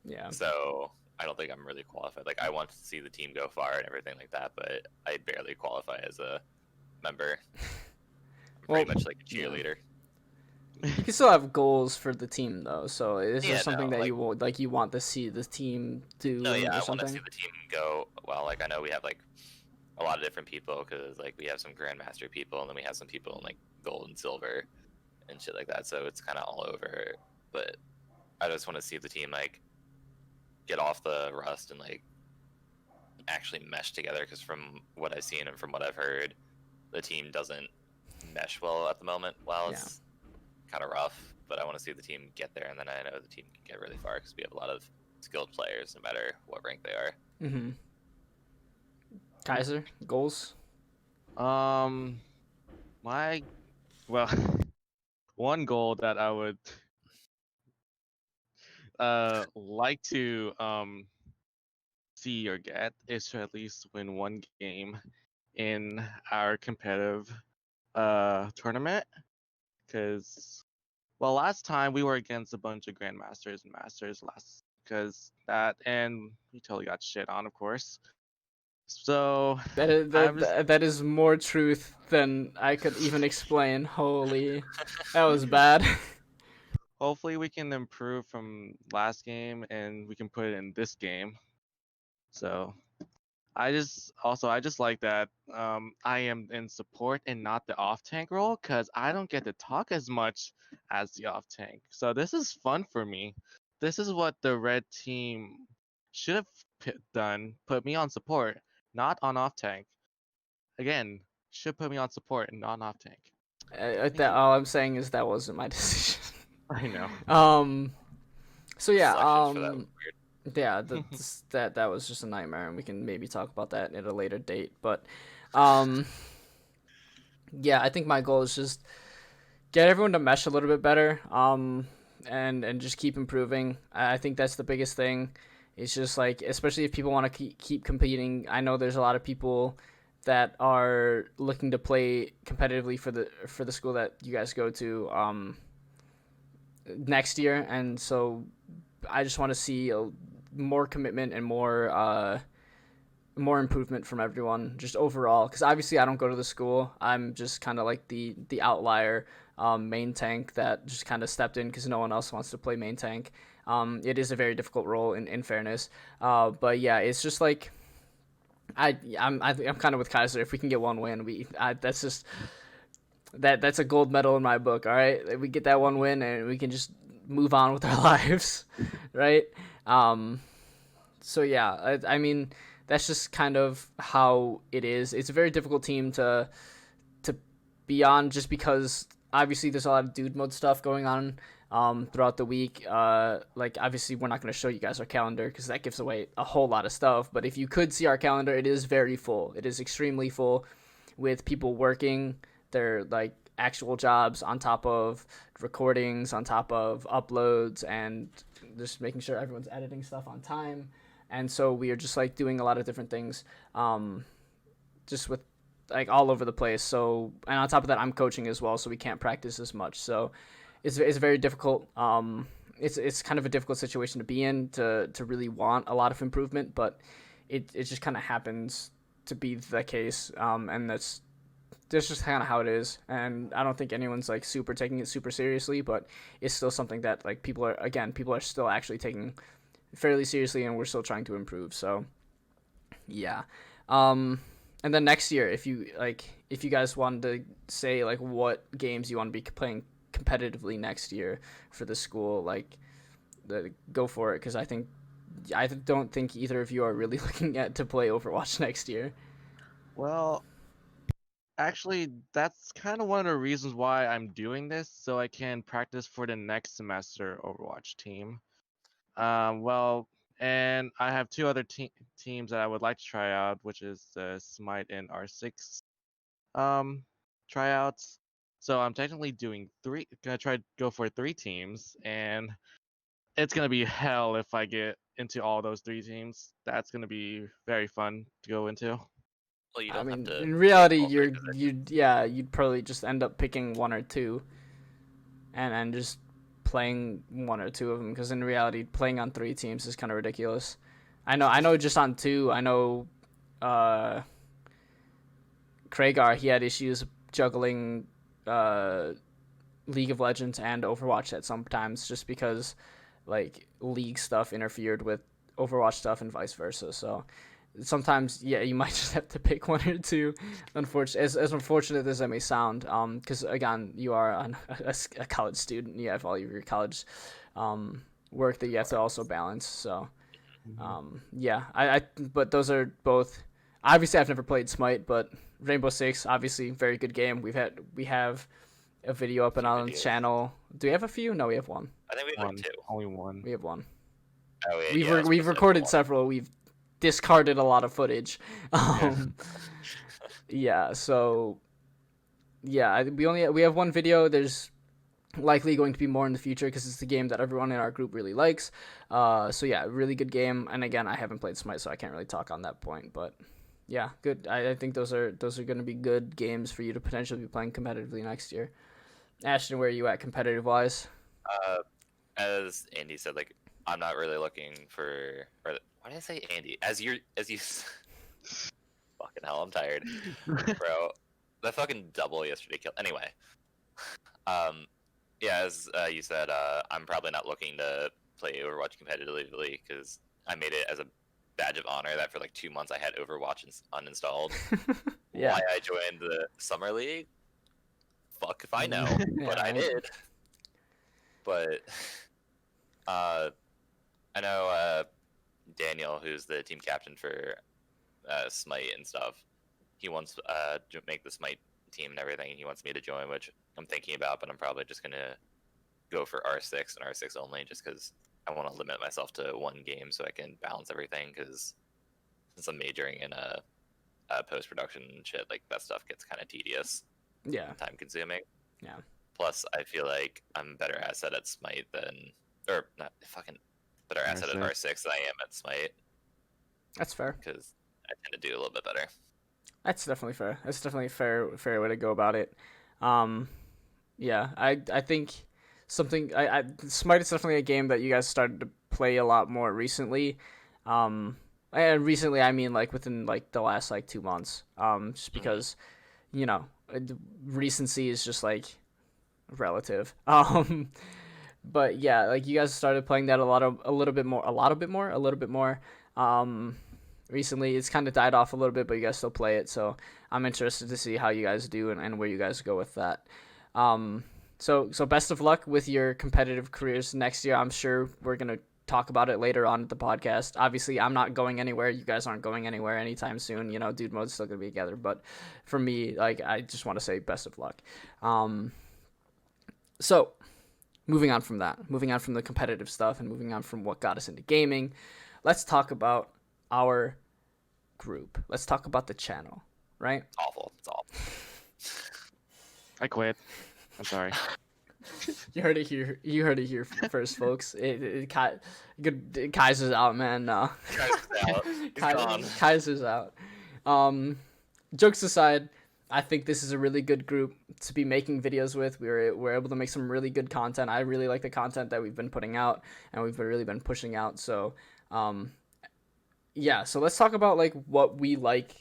Yeah. So I don't think I'm really qualified. Like, I want to see the team go far and everything like that, but I barely qualify as a member. I'm pretty much like a cheerleader. You can still have goals for the team though. So is there something that you want to see the team do? No, yeah, or I something? want to see the team go well. Like, I know we have like a lot of different people because like we have some grandmaster people, and then we have some people in like gold and silver and shit like that. So it's kind of all over. But I just want to see the team like get off the rust and like actually mesh together. Because from what I've seen and from what I've heard, the team doesn't mesh well at the moment. Well, it's kind of rough, but I want to see the team get there, and then I know the team can get really far because we have a lot of skilled players, no matter what rank they are. Mm-hmm. KAIZZER, goals? One goal that I would like to see or get is to at least win one game in our competitive tournament. Because, well, last time we were against a bunch of grandmasters and masters and we totally got shit on, of course. So that is more truth than I could even explain. Holy, that was bad. Hopefully we can improve from last game and we can put it in this game. So I just like that I am in support and not the off tank role, because I don't get to talk as much as the off tank. So this is fun for me. This is what the red team should have done. Put me on support, not on off tank. Again, should put me on support and not on off tank. All I'm saying is that wasn't my decision. I know. So yeah. Yeah, that was just a nightmare, and we can maybe talk about that at a later date. But, yeah, I think my goal is just get everyone to mesh a little bit better, and just keep improving. I think that's the biggest thing. It's just like, especially if people want to keep competing. I know there's a lot of people that are looking to play competitively for the school that you guys go to next year, and so I just want to see more commitment and more improvement from everyone just overall, because obviously I don't go to the school. I'm just kind of like the outlier main tank that just kind of stepped in because no one else wants to play main tank. It is a very difficult role in fairness, but yeah, it's just like I'm kind of with KAIZZER. If we can get one win, that's that's a gold medal in my book. All right, we get that one win and we can just move on with our lives, right? So yeah, I mean that's just kind of how it is. It's a very difficult team to be on, just because obviously there's a lot of dude mode stuff going on throughout the week. Like obviously we're not going to show you guys our calendar because that gives away a whole lot of stuff. But if you could see our calendar, it is very full. It is extremely full with people working their like actual jobs on top of recordings, on top of uploads, and just making sure everyone's editing stuff on time. And so we are just like doing a lot of different things, just with like all over the place. So, and on top of that, I'm coaching as well, so we can't practice as much. So it's very difficult. It's kind of a difficult situation to be in, to really want a lot of improvement, but it just kind of happens to be the case. And that's just kind of how it is. And I don't think anyone's like super taking it super seriously, but it's still something that like people are still actually taking fairly seriously, and we're still trying to improve. So yeah. And then next year, if you guys wanted to say like what games you want to be playing competitively next year for the school, like go for it, because I don't think either of you are really looking at to play Overwatch next year. Well, actually, that's kind of one of the reasons why I'm doing this, so I can practice for the next semester Overwatch team. Well, and I have two other teams that I would like to try out, which is the Smite and R6 tryouts. So I'm technically doing gonna try to go for 3 teams, and it's gonna be hell if I get into all those 3 teams. That's gonna be very fun to go into. Well, you I don't have mean, to in reality, take all 3 positions. you'd probably just end up picking 1 or 2, and just playing 1 or 2 of them, because in reality, playing on 3 teams is kind of ridiculous. I know. Just on 2, I know. Kragar, he had issues juggling League of Legends and Overwatch at sometimes, just because like League stuff interfered with Overwatch stuff and vice versa. So sometimes, yeah, you might just have to pick 1 or 2. As unfortunate as that may sound, because again, you are a college student, you have all of your college work that you have to also balance. So yeah, but those are both. Obviously, I've never played Smite, but Rainbow Six, obviously, very good game. We have a video up on the channel. Do we have a few? No, we have 1. I think we have like 2. Only 1. We have 1. Oh, yeah, We've recorded several. We've discarded a lot of footage. Yeah. So yeah, we have 1 video. There's likely going to be more in the future because it's the game that everyone in our group really likes. So yeah, really good game. And again, I haven't played Smite, so I can't really talk on that point. But yeah, good. I think those are going to be good games for you to potentially be playing competitively next year. Ashton, where are you at competitive wise? As Andy said, like I'm not really looking for. Or why did I say Andy? As you. Fucking hell, I'm tired, bro. That fucking double yesterday killed. Anyway, yeah, as you said, I'm probably not looking to play Overwatch competitively because I made it as a badge of honor that for like 2 months I had Overwatch uninstalled. Yeah. Why I joined the Summer League? Fuck if I know, but I did. But I know Daniel, who's the team captain for Smite and stuff, he wants to make the Smite team and everything. He wants me to join, which I'm thinking about, but I'm probably just gonna go for R6 and R6 only, just because I want to limit myself to 1 game so I can balance everything. Because since I'm majoring in post production and shit, like that stuff gets kind of tedious. Yeah. And time consuming. Yeah. Plus, I feel like I'm a better asset at Smite better asset at R6 than I am at Smite. That's fair. Because I tend to do a little bit better. That's definitely fair. That's definitely a fair way to go about it. Yeah, I think Smite is definitely a game that you guys started to play a lot more recently. And recently, I mean like within like the last like 2 months. Just because, recency is just like relative. But yeah, like you guys started playing that a little bit more. recently. It's kind of died off a little bit, but you guys still play it, so I'm interested to see how you guys do and where you guys go with that. So best of luck with your competitive careers next year. I'm sure we're gonna talk about it later on at the podcast. Obviously, I'm not going anywhere. You guys aren't going anywhere anytime soon. You know, Dude Mode's still gonna be together. But for me, like, I just want to say best of luck. So moving on from that, moving on from the competitive stuff, and moving on from what got us into gaming, let's talk about our group. Let's talk about the channel, right? It's awful. It's awful. I quit. I'm sorry. You heard it here. You heard it here first, folks. KAIZZER's out, man. No. KAIZZER's out. Jokes aside, I think this is a really good group to be making videos with. We're able to make some really good content. I really like the content that we've been putting out and we've really been pushing out. So, yeah. So let's talk about like what we like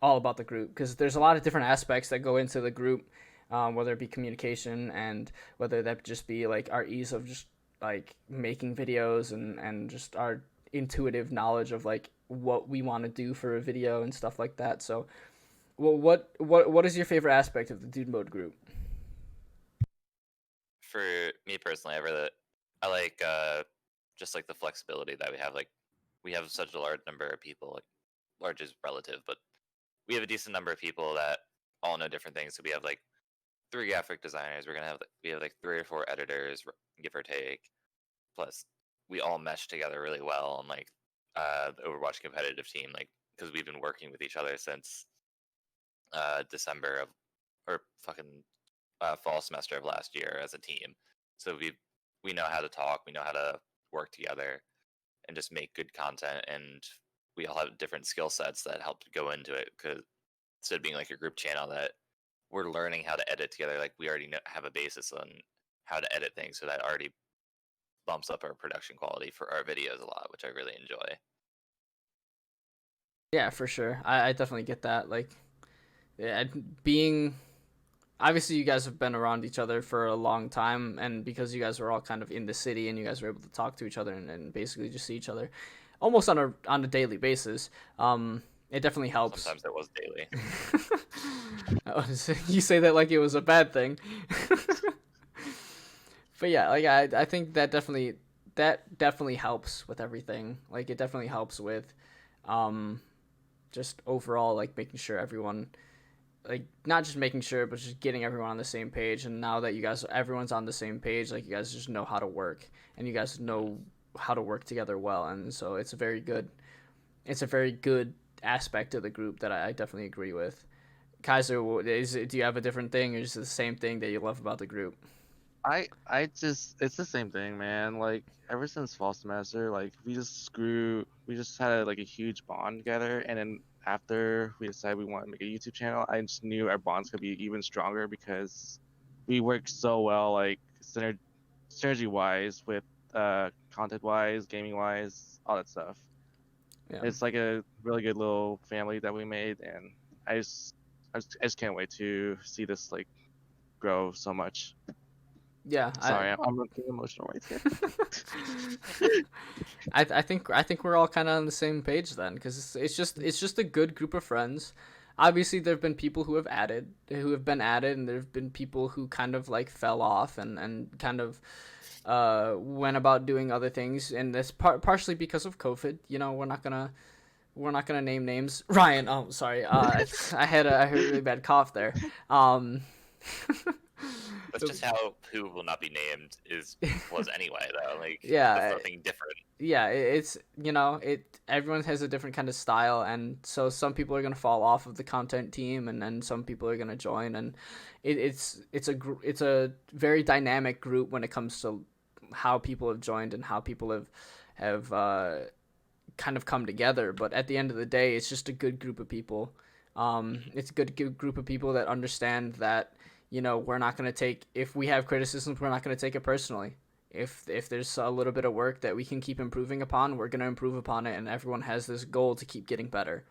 all about the group, because there's a lot of different aspects that go into the group. Whether it be communication and whether that just be like our ease of just like making videos and just our intuitive knowledge of like what we want to do for a video and stuff like that. So, well, what is your favorite aspect of the Dude Mode group? For me personally, I like just like the flexibility that we have. Like, we have such a large number of people. Like, large is relative, but we have a decent number of people that all know different things. So we have like 3 graphic designers. We have like 3 or 4 editors, give or take. Plus, we all mesh together really well. And like the Overwatch competitive team, like, because we've been working with each other since December of, or fucking fall semester of last year as a team. So we know how to talk. We know how to work together and just make good content. And we all have different skill sets that help to go into it. Because instead of being like a group channel that we're learning how to edit together, like we already have a basis on how to edit things, so that already bumps up our production quality for our videos a lot, which I really enjoy. Yeah, for sure. I definitely get that. Like, yeah, being obviously you guys have been around each other for a long time, and because you guys were all kind of in the city and you guys were able to talk to each other and basically just see each other almost on a daily basis, it definitely helps. Sometimes it was daily. You say that like it was a bad thing. But yeah, like I think that definitely helps with everything. Like, it definitely helps with just overall like making sure everyone, like, not just making sure, but just getting everyone on the same page. And now that everyone's on the same page, like, you guys just know how to work and you guys know how to work together well. And so it's a very good aspect of the group that I definitely agree with. KAIZZER, do you have a different thing, or is it the same thing that you love about the group? It's the same thing, man. Like, ever since fall semester, like, we just had like a huge bond together, and then after we decided we want to make a YouTube channel, I just knew our bonds could be even stronger because we work so well, like synergy wise, with content wise, gaming wise, all that stuff. Yeah. It's like a really good little family that we made, and I just can't wait to see this like grow so much. Yeah, sorry, I'm getting emotional right here. I think we're all kind of on the same page then, because it's just a good group of friends. Obviously, there have been people who have been added, and there have been people who kind of like fell off and kind of went about doing other things, and that's partially because of COVID. You know, we're not gonna name names. Ryan, oh sorry, I heard a really bad cough there. That's just how who will not be named was anyway, though. Like, yeah, there's nothing different. Yeah, it's, you know, everyone has a different kind of style, and so some people are gonna fall off of the content team, and then some people are gonna join, and it's a very dynamic group when it comes to how people have joined and how people have kind of come together. But at the end of the day, it's just a good group of people. It's a good group of people that understand that, you know, we're not going to take, if we have criticisms, we're not going to take it personally. If there's a little bit of work that we can keep improving upon, we're going to improve upon it, and everyone has this goal to keep getting better.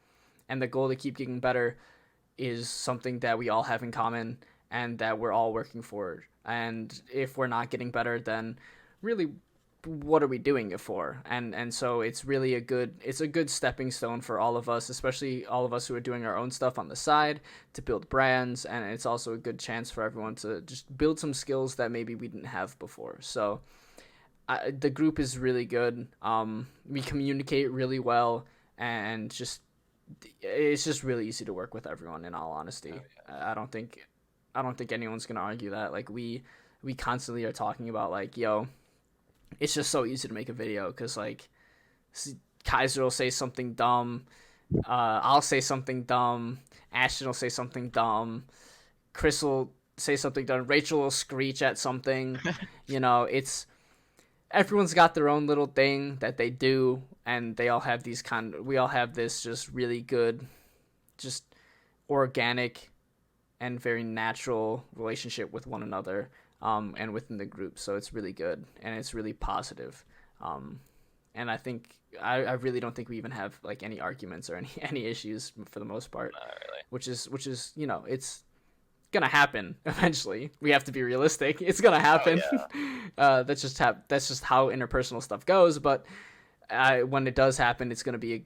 And the goal to keep getting better is something that we all have in common and that we're all working for. And if we're not getting better, then really what are we doing it for? And so it's really a good stepping stone for all of us, especially all of us who are doing our own stuff on the side to build brands, and it's also a good chance for everyone to just build some skills that maybe we didn't have before. So the group is really good. We communicate really well, and it's just really easy to work with everyone, in all honesty. I don't think anyone's gonna argue that. Like we constantly are talking about like, yo, it's just so easy to make a video, because like KAIZZER will say something dumb, I'll say something dumb, ASHTON will say something dumb, Chris will say something dumb, Rachel will screech at something. It's everyone's got their own little thing that they do, and they all have we all have this just really good, just organic and very natural relationship with one another, and within the group. So it's really good, and it's really positive. And I think I really don't think we even have like any arguments or any issues for the most part. Not really. Which is it's gonna happen eventually. We have to be realistic. It's gonna happen. Oh, yeah. That's just how interpersonal stuff goes. But when it does happen, it's going to be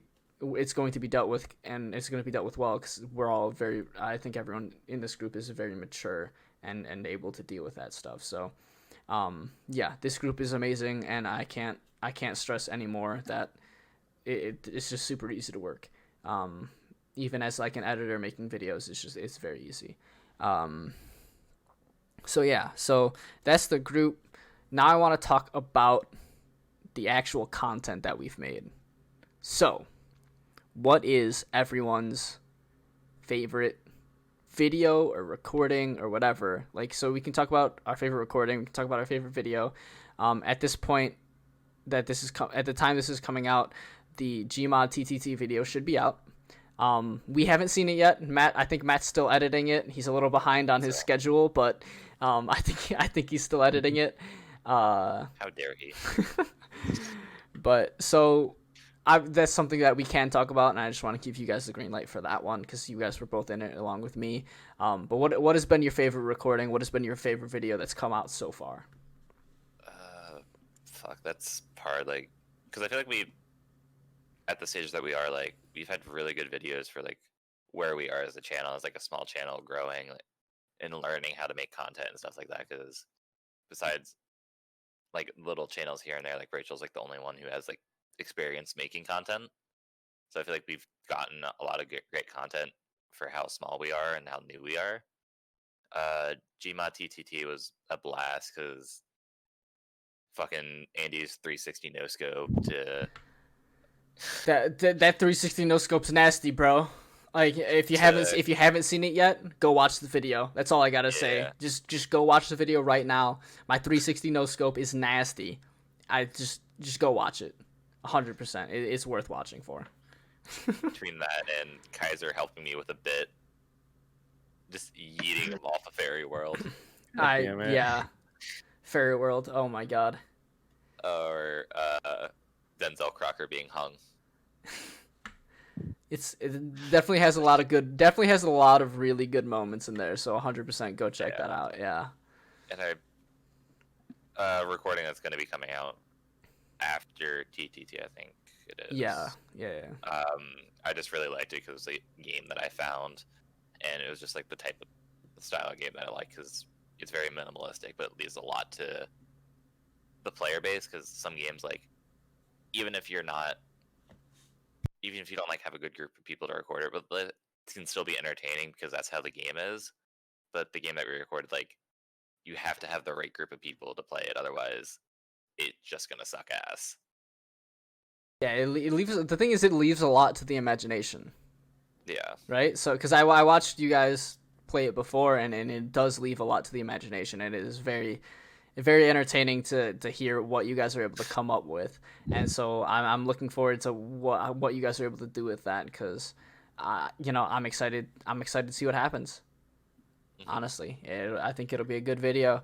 dealt with, and it's going to be dealt with well, because we're all I think everyone in this group is very mature and able to deal with that stuff. So yeah, this group is amazing, and I can't stress anymore that it's just super easy to work. Even as like an editor making videos, it's very easy. So that's the group. Now I want to talk about the actual content that we've made. So, what is everyone's favorite video or recording or whatever? Like, so we can talk about our favorite recording, we can talk about our favorite video. At this point, at the time this is coming out, the Gmod TTT video should be out. We haven't seen it yet. I think Matt's still editing it. He's a little behind on his schedule, but I think he's still editing it. How dare he? But so that's something that we can talk about, and I just want to give you guys the green light for that one, because you guys were both in it along with me. But what has been your favorite recording? What has been your favorite video that's come out so far? That's hard. Like, because I feel like at the stage that we are, like, we've had really good videos for like where we are as a channel, as like a small channel growing, like, and learning how to make content and stuff like that. Because besides like little channels here and there, like Rachel's like the only one who has like experience making content. So I feel like we've gotten a lot of great content for how small we are and how new we are. Gmod TTT was a blast, because fucking Andy's 360 no scope to that 360 no scope's nasty, bro. Like, if you haven't seen it yet, go watch the video. That's all I gotta say. Just go watch the video right now. My 360 no scope is nasty. I just go watch it. 100%. It's worth watching for. Between that and KAIZZER helping me with a bit, just yeeting him off a fairy world. Yeah, fairy world. Oh my god. Or Denzel Crocker being hung. It definitely has a lot of really good moments in there. So 100% go check that out. Yeah. And recording that's going to be coming out after TTT, I think it is. Yeah. I just really liked it because it was a game that I found, and it was just like the type of style of game that I like, because it's very minimalistic, but it leaves a lot to the player base. Because some games, like, even if you don't like have a good group of people to record it, but it can still be entertaining because that's how the game is. But the game that we recorded, like, you have to have the right group of people to play it, otherwise it's just gonna suck ass. Yeah, it leaves. The thing is, it leaves a lot to the imagination. Yeah. Right. So, because I watched you guys play it before, and it does leave a lot to the imagination, and it is very entertaining to hear what you guys are able to come up with. And so I'm looking forward to what you guys are able to do with that, because I'm excited to see what happens. Mm-hmm. Honestly, I think it'll be a good video.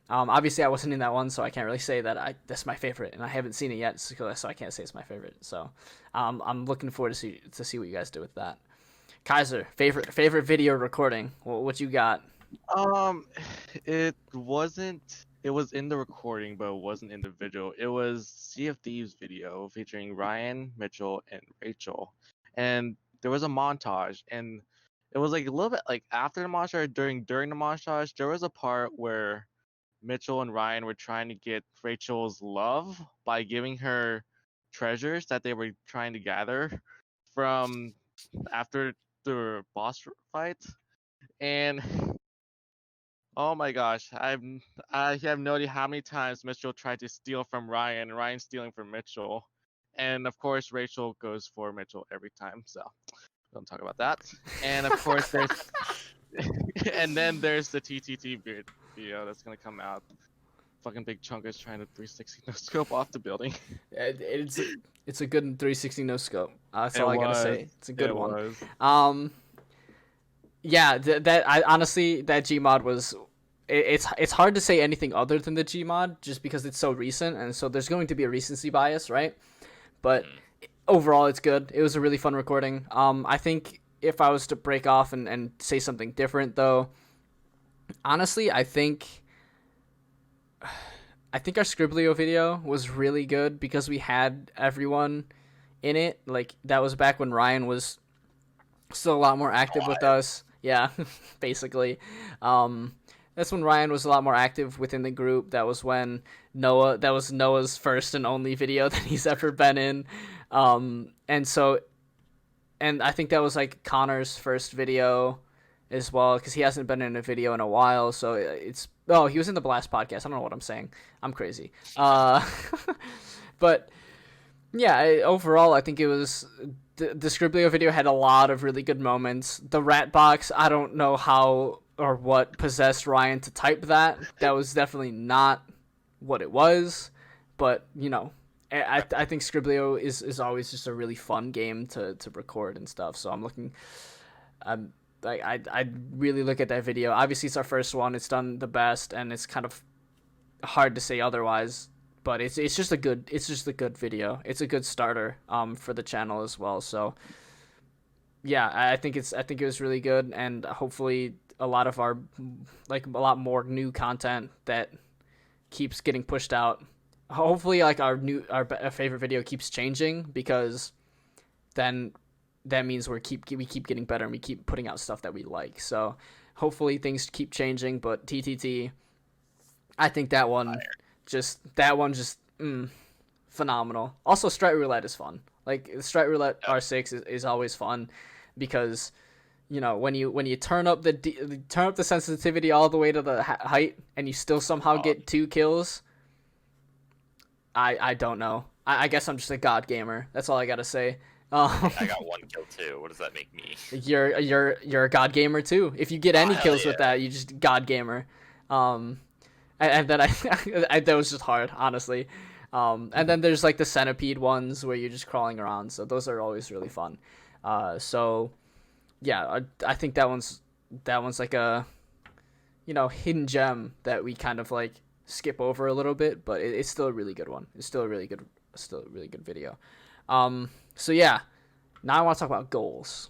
Obviously I wasn't in that one, so I can't really say that that's my favorite, and I haven't seen it yet, so I can't say it's my favorite. So I'm looking forward to see what you guys do with that. KAIZZER, favorite video recording. What you got? It wasn't it was in the recording, but it wasn't in the video. It was Sea of Thieves video featuring Ryan, Mitchell, and Rachel, and there was a montage, and it was like a little bit like after the montage, during the montage, there was a part where Mitchell and Ryan were trying to get Rachel's love by giving her treasures that they were trying to gather from after the boss fight, and oh my gosh, I have no idea how many times Mitchell tried to steal from Ryan, and Ryan stealing from Mitchell, and of course Rachel goes for Mitchell every time. So don't talk about that. And of course there's, and then there's the TTT video that's gonna come out. Fucking big chunk is trying to 360 no scope off the building. It's a good 360 no scope. That's all I gotta say. It's a good one. Yeah, I honestly, that Gmod was, it's hard to say anything other than the Gmod just because it's so recent, and so there's going to be a recency bias, right? But overall, it's good. It was a really fun recording. I think if I was to break off and say something different, though, honestly, I think our Scribblio video was really good because we had everyone in it. Like, that was back when Ryan was still a lot more active with us. Yeah, basically. That's when Ryan was a lot more active within the group. That was when that was Noah's first and only video that he's ever been in. And I think that was like Connor's first video as well, because he hasn't been in a video in a while. So he was in the Blast podcast. I don't know what I'm saying. I'm crazy. But yeah, overall, I think it was the Scribblio video had a lot of really good moments. The rat box, I don't know how or what possessed Ryan to type that. That was definitely not what it was. But, you know, I think Scribblio is always just a really fun game to record and stuff. So I really look at that video. Obviously, it's our first one. It's done the best, and it's kind of hard to say otherwise. But it's just a good video. It's a good starter for the channel as well. So yeah, I think it was really good, and hopefully a lot more new content that keeps getting pushed out. Hopefully like our favorite video keeps changing, because then that means we keep getting better and we keep putting out stuff that we like. So hopefully things keep changing. But TTT, I think that one just phenomenal. Also, Strike Roulette is fun. Like, Strike Roulette R6 is always fun, because you know, when you turn up the sensitivity all the way to the height and you still somehow get 2 kills. I don't know. I guess I'm just a god gamer. That's all I gotta say. I got 1 kill too. What does that make me? You're a god gamer too. If you get any kills with that, you just god gamer. And then I that was just hard, honestly. And then there's like the centipede ones where you're just crawling around. So those are always really fun. So yeah, I think that one's like a, you know, hidden gem that we kind of like skip over a little bit, but it's still a really good one. It's still a really good video. So yeah, now I want to talk about goals.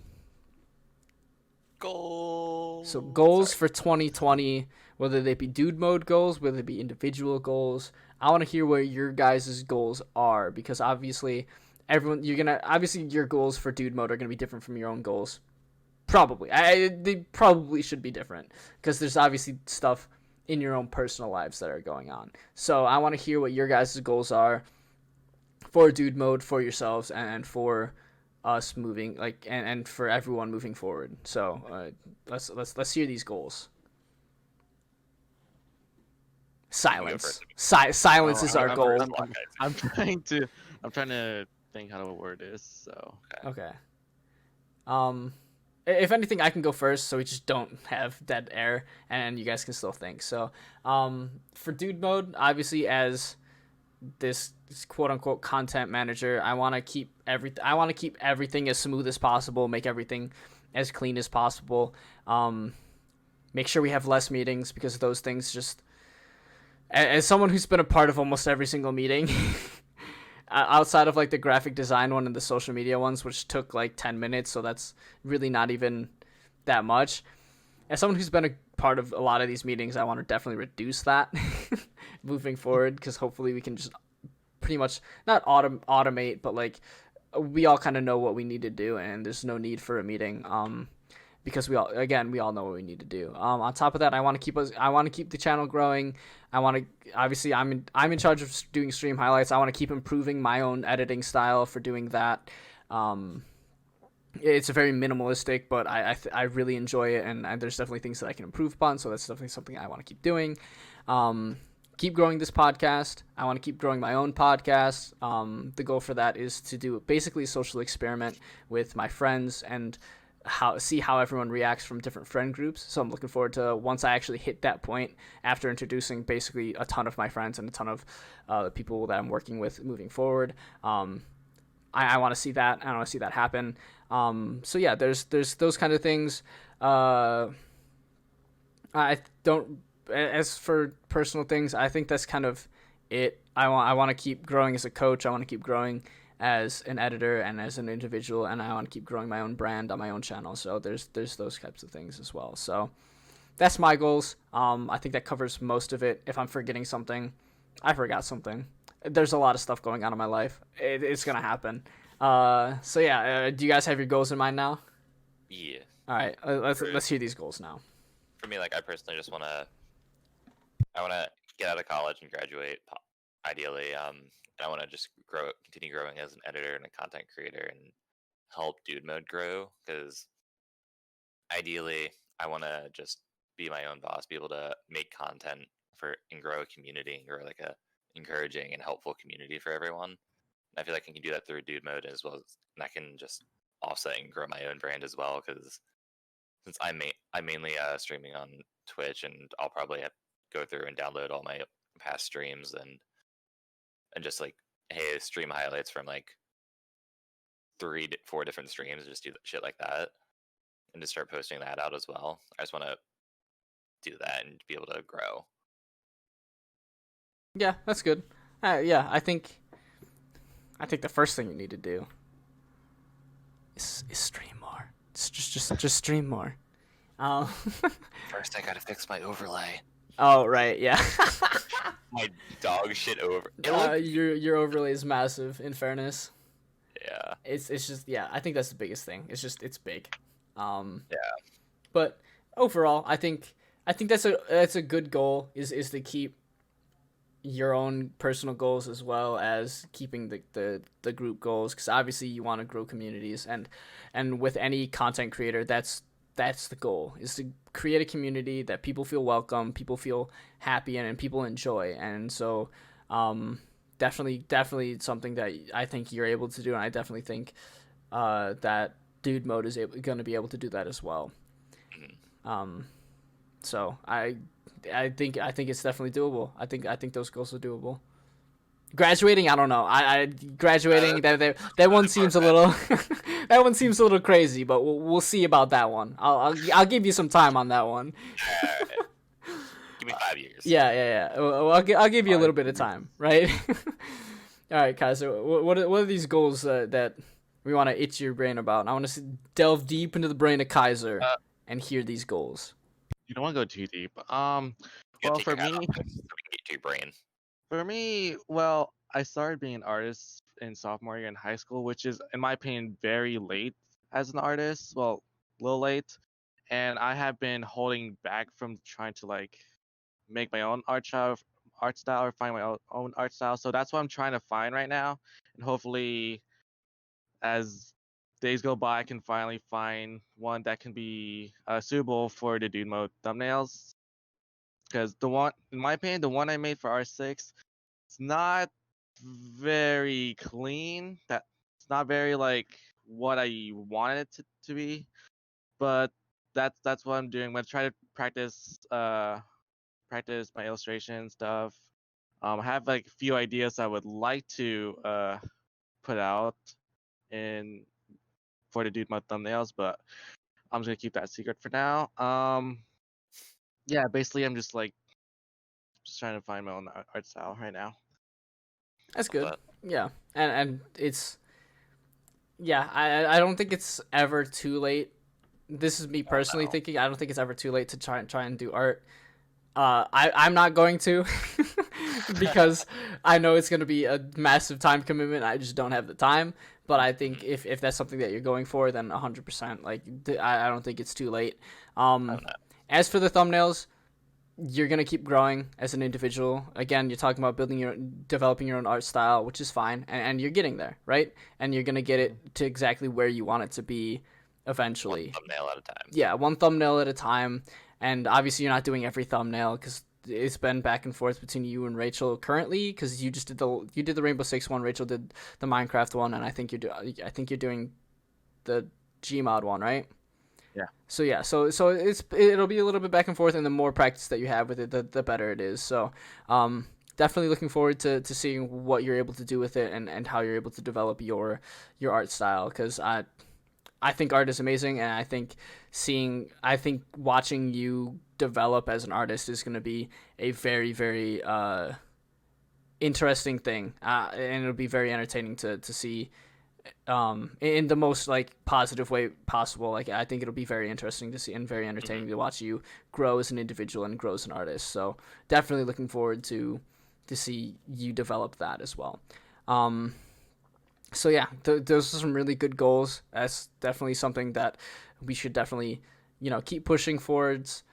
So goals for 2020, whether they be dude mode goals, whether they be individual goals. I want to hear what your guys' goals are, because obviously your goals for dude mode are gonna be different from your own goals. Probably. They probably should be different, because there's obviously stuff in your own personal lives that are going on. So I want to hear what your guys' goals are for dude mode, for yourselves, and for us moving, like, and for everyone moving forward. So let's hear these goals. Silence. Silence is our goal. I'm trying to think how to word this. So okay. If anything, I can go first, so we just don't have dead air, and you guys can still think. So, for dude mode, obviously, as this quote unquote content manager, I want to keep everything as smooth as possible, make everything as clean as possible. Make sure we have less meetings, because those things just, as someone who's been a part of almost every single meeting, outside of like the graphic design one and the social media ones, which took like 10 minutes, so that's really not even that much. As someone who's been a part of a lot of these meetings, I want to definitely reduce that. moving forward, because hopefully we can just pretty much not automate, but like we all kind of know what we need to do, and there's no need for a meeting. Because we all know what we need to do. On top of that, I want to keep the channel growing. Obviously I'm in charge of doing stream highlights. I want to keep improving my own editing style for doing that. It's a very minimalistic, but I really enjoy it, and there's definitely things that I can improve upon. So that's definitely something I want to keep doing. Keep growing this podcast. I want to keep growing my own podcast. The goal for that is to do basically a social experiment with my friends and see how everyone reacts from different friend groups. So I'm looking forward to once I actually hit that point after introducing basically a ton of my friends and a ton of the people that I'm working with moving forward. I want to see that. I want to see that happen. So yeah, there's those kind of things. I don't. As for personal things, I think that's kind of it. I want to keep growing as a coach. I want to keep growing as an editor and as an individual, and I want to keep growing my own brand on my own channel. So there's those types of things as well. So that's my goals. I think that covers most of it. If I'm forgetting something, I forgot something. There's a lot of stuff going on in my life. It's gonna happen. So yeah, do you guys have your goals in mind now? Yeah. All right, let's hear these goals now. For me, like I personally just I want to get out of college and graduate, ideally. I want to just continue growing as an editor and a content creator, and help Dude Mode grow. Because ideally, I want to just be my own boss, be able to make content and grow a community, and grow like a encouraging and helpful community for everyone. And I feel like I can do that through Dude Mode as well, and I can just offset and grow my own brand as well. Because since I'm mainly streaming on Twitch, and I'll probably go through and download all my past streams and just like, hey, stream highlights from like 3-4 different streams, and just do shit like that, and just start posting that out as well. I just want to do that and be able to grow. Yeah, that's good. Yeah, I think the first thing you need to do is stream more. Just stream more. First, I gotta fix my overlay. Oh right, yeah. My dog shit over. Your overlay is massive. In fairness. Yeah. It's just, yeah. I think that's the biggest thing. It's big. Yeah. But overall, I think that's a good goal. Is to keep your own personal goals as well as keeping the group goals, because obviously you want to grow communities, and with any content creator, that's the goal, is to create a community that people feel welcome, people feel happy in, and people enjoy. And so definitely something that I think you're able to do, and I definitely think that Dude Mode is going to be able to do that as well. So I think it's definitely doable. I think those goals are doable. Graduating, I don't know. I graduating, that one seems a little that one seems a little crazy, but we'll see about that one. I'll give you some time on that one. Give me 5 years. Yeah. Well, I'll give you a little bit of time, right? All right, KAIZZER. What are these goals that we want to itch your brain about? I want to delve deep into the brain of KAIZZER and hear these goals. You don't want to go too deep. Well, for me, to your brain. For me, well, I started being an artist in sophomore year in high school, which is, in my opinion, very late as an artist. Well, a little late. And I have been holding back from trying to like make my own art style or find my own art style. So that's what I'm trying to find right now. And hopefully, as days go by, I can finally find one that can be suitable for the Dude Mode thumbnails. Because the one, in my opinion, the one I made for R6, it's not very clean. It's not very like what I wanted it to be. But that's what I'm doing. I'm gonna try to practice my illustration stuff. I have like a few ideas I would like to put out for the Dude Mode thumbnails, but I'm just gonna keep that secret for now. Yeah, basically I'm just trying to find my own art style right now. That's good. Yeah, and it's, yeah, I don't think it's ever too late. This is me personally thinking. I don't think it's ever too late to try and do art. I'm not going to because I know it's going to be a massive time commitment. I just don't have the time. But I think if that's something that you're going for, then 100%. Like, I don't think it's too late. As for the thumbnails, you're going to keep growing as an individual. Again, you're talking about developing your own art style, which is fine. And you're getting there, right? And you're going to get it to exactly where you want it to be eventually. One thumbnail at a time. Yeah, one thumbnail at a time. And obviously you're not doing every thumbnail because it's been back and forth between you and Rachel currently, because you did the Rainbow Six one, Rachel did the Minecraft one, and I think you're doing the Gmod one, right? Yeah. So it'll be a little bit back and forth, and the more practice that you have with it, the better it is. So definitely looking forward to seeing what you're able to do with it and how you're able to develop your art style, because I think art is amazing, and I think watching you develop as an artist is going to be a very, very interesting thing, and it'll be very entertaining to see in the most like positive way possible. Like, I think it'll be very interesting to see and very entertaining to watch you grow as an individual and grow as an artist. So definitely looking forward to see you develop that as well. So yeah, those are some really good goals. That's definitely something that we should definitely, keep pushing forwards,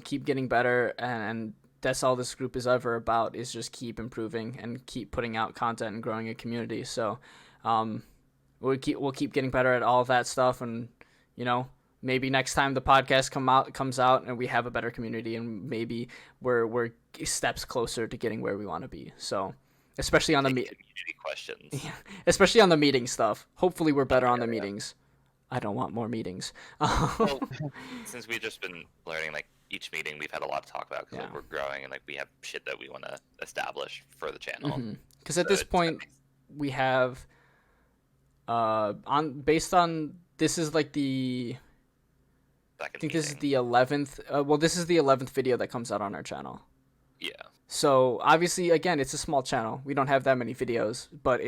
keep getting better, and that's all this group is ever about, is just keep improving and keep putting out content and growing a community. So we'll keep getting better at all of that stuff, and maybe next time the podcast comes out and we have a better community, and maybe we're steps closer to getting where we want to be. So. Especially on the community questions. Yeah, especially on the meeting stuff. Hopefully we're better on the meetings. I don't want more meetings. Well, since we've just been learning, like, each meeting we've had a lot to talk about, because we're growing and like we have shit that we want to establish for the channel. Because at this point we have based on this is like the second think meeting. this is the 11th this is the 11th video that comes out on our channel. Yeah. So obviously, again, it's a small channel. We don't have that many videos, but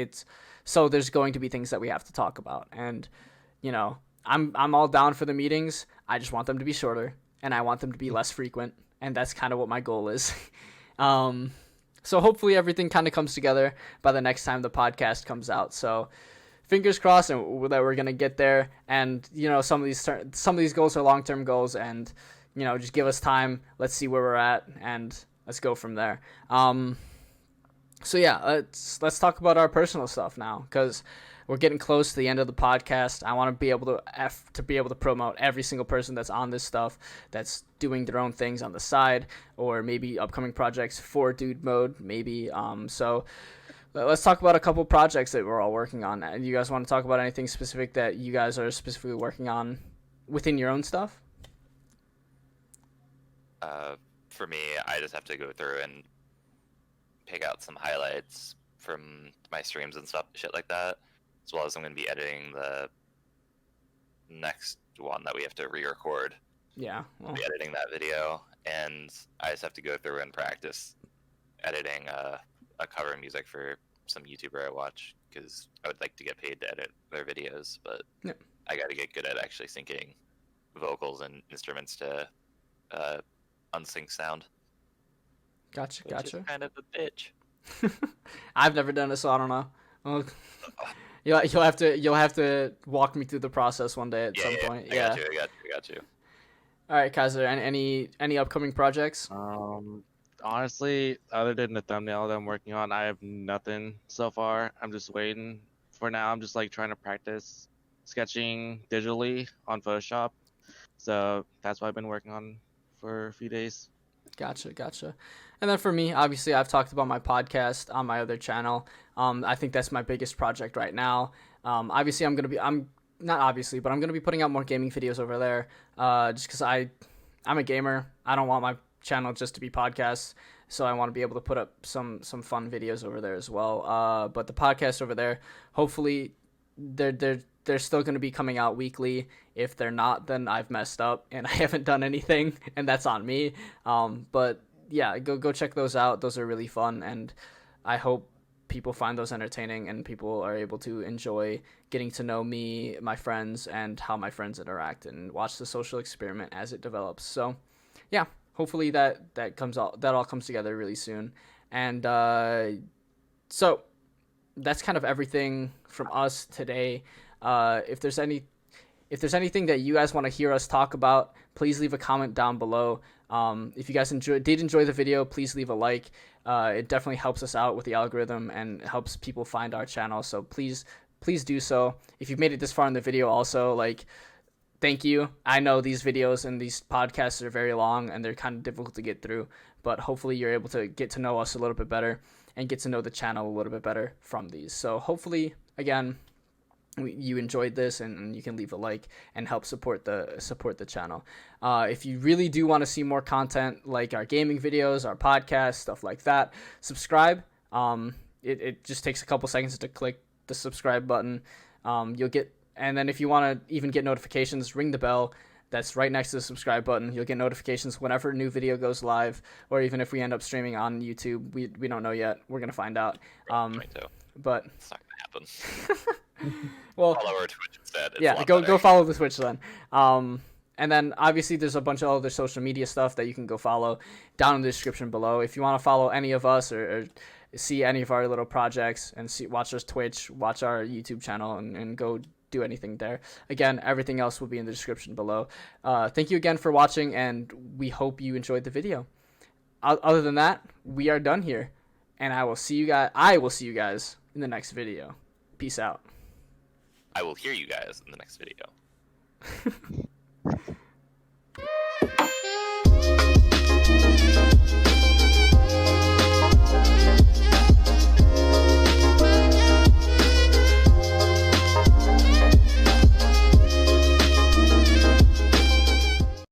so there's going to be things that we have to talk about. And, I'm all down for the meetings. I just want them to be shorter, and I want them to be less frequent. And that's kind of what my goal is. So hopefully everything kind of comes together by the next time the podcast comes out. So fingers crossed that we're going to get there. And, some of these goals are long-term goals, and, just give us time. Let's see where we're at, and let's go from there. So yeah, let's talk about our personal stuff now, because we're getting close to the end of the podcast. I want to be able to promote every single person that's on this stuff, that's doing their own things on the side, or maybe upcoming projects for Dude Mode, maybe. So let's talk about a couple projects that we're all working on. You guys want to talk about anything specific that you guys are specifically working on within your own stuff? For me, I just have to go through and pick out some highlights from my streams and shit like that, as well as I'm going to be editing the next one that we have to re-record. Yeah. I'll be editing that video, and I just have to go through and practice editing a cover music for some YouTuber I watch, because I would like to get paid to edit their videos, but I got to get good at actually syncing vocals and instruments to unsync sound. Gotcha. Which is kind of a bitch. I've never done it, so I don't know. Well, you'll have to walk me through the process one day at some point. I got you. All right, KAIZZER, any upcoming projects? Honestly, other than the thumbnail that I'm working on, I have nothing so far. I'm just waiting. For now, I'm just like trying to practice sketching digitally on Photoshop. So that's what I've been working on for a few days. Gotcha. And then for me, obviously, I've talked about my podcast on my other channel. I think that's my biggest project right now. Obviously, I'm not but I'm going to be putting out more gaming videos over there, just because I'm a gamer. I don't want my channel just to be podcasts, so I want to be able to put up some fun videos over there as well. But the podcast over there, hopefully, they're still going to be coming out weekly. If they're not, then I've messed up and I haven't done anything, and that's on me. But yeah, go check those out. Those are really fun, and I hope people find those entertaining and people are able to enjoy getting to know me, my friends, and how my friends interact, and watch the social experiment as it develops. So yeah, hopefully that all comes together really soon. And so that's kind of everything from us today. If there's anything that you guys want to hear us talk about, please leave a comment down below. If you guys did enjoy the video, please leave a like. It definitely helps us out with the algorithm and helps people find our channel. So please do so. If you've made it this far in the video also, like, thank you. I know these videos and these podcasts are very long and they're kind of difficult to get through, but hopefully you're able to get to know us a little bit better and get to know the channel a little bit better from these. So hopefully, again, you enjoyed this and you can leave a like and help support the channel. If you really do want to see more content like our gaming videos, our podcasts, stuff like that, subscribe. It just takes a couple seconds to click the subscribe button. And then if you want to even get notifications, ring the bell. That's right next to the subscribe button. You'll get notifications whenever a new video goes live, or even if we end up streaming on YouTube. We don't know yet. We're gonna find out. But it's not gonna happen. Well, follow our Twitch instead. Go follow the Twitch then. And then obviously there's a bunch of other social media stuff that you can go follow down in the description below. If you want to follow any of us or see any of our little projects and watch our Twitch, watch our YouTube channel, and go do anything there. Again, everything else will be in the description below. Thank you again for watching, and we hope you enjoyed the video. Other than that, we are done here, and I will see you guys in the next video. Peace out. I will hear you guys in the next video.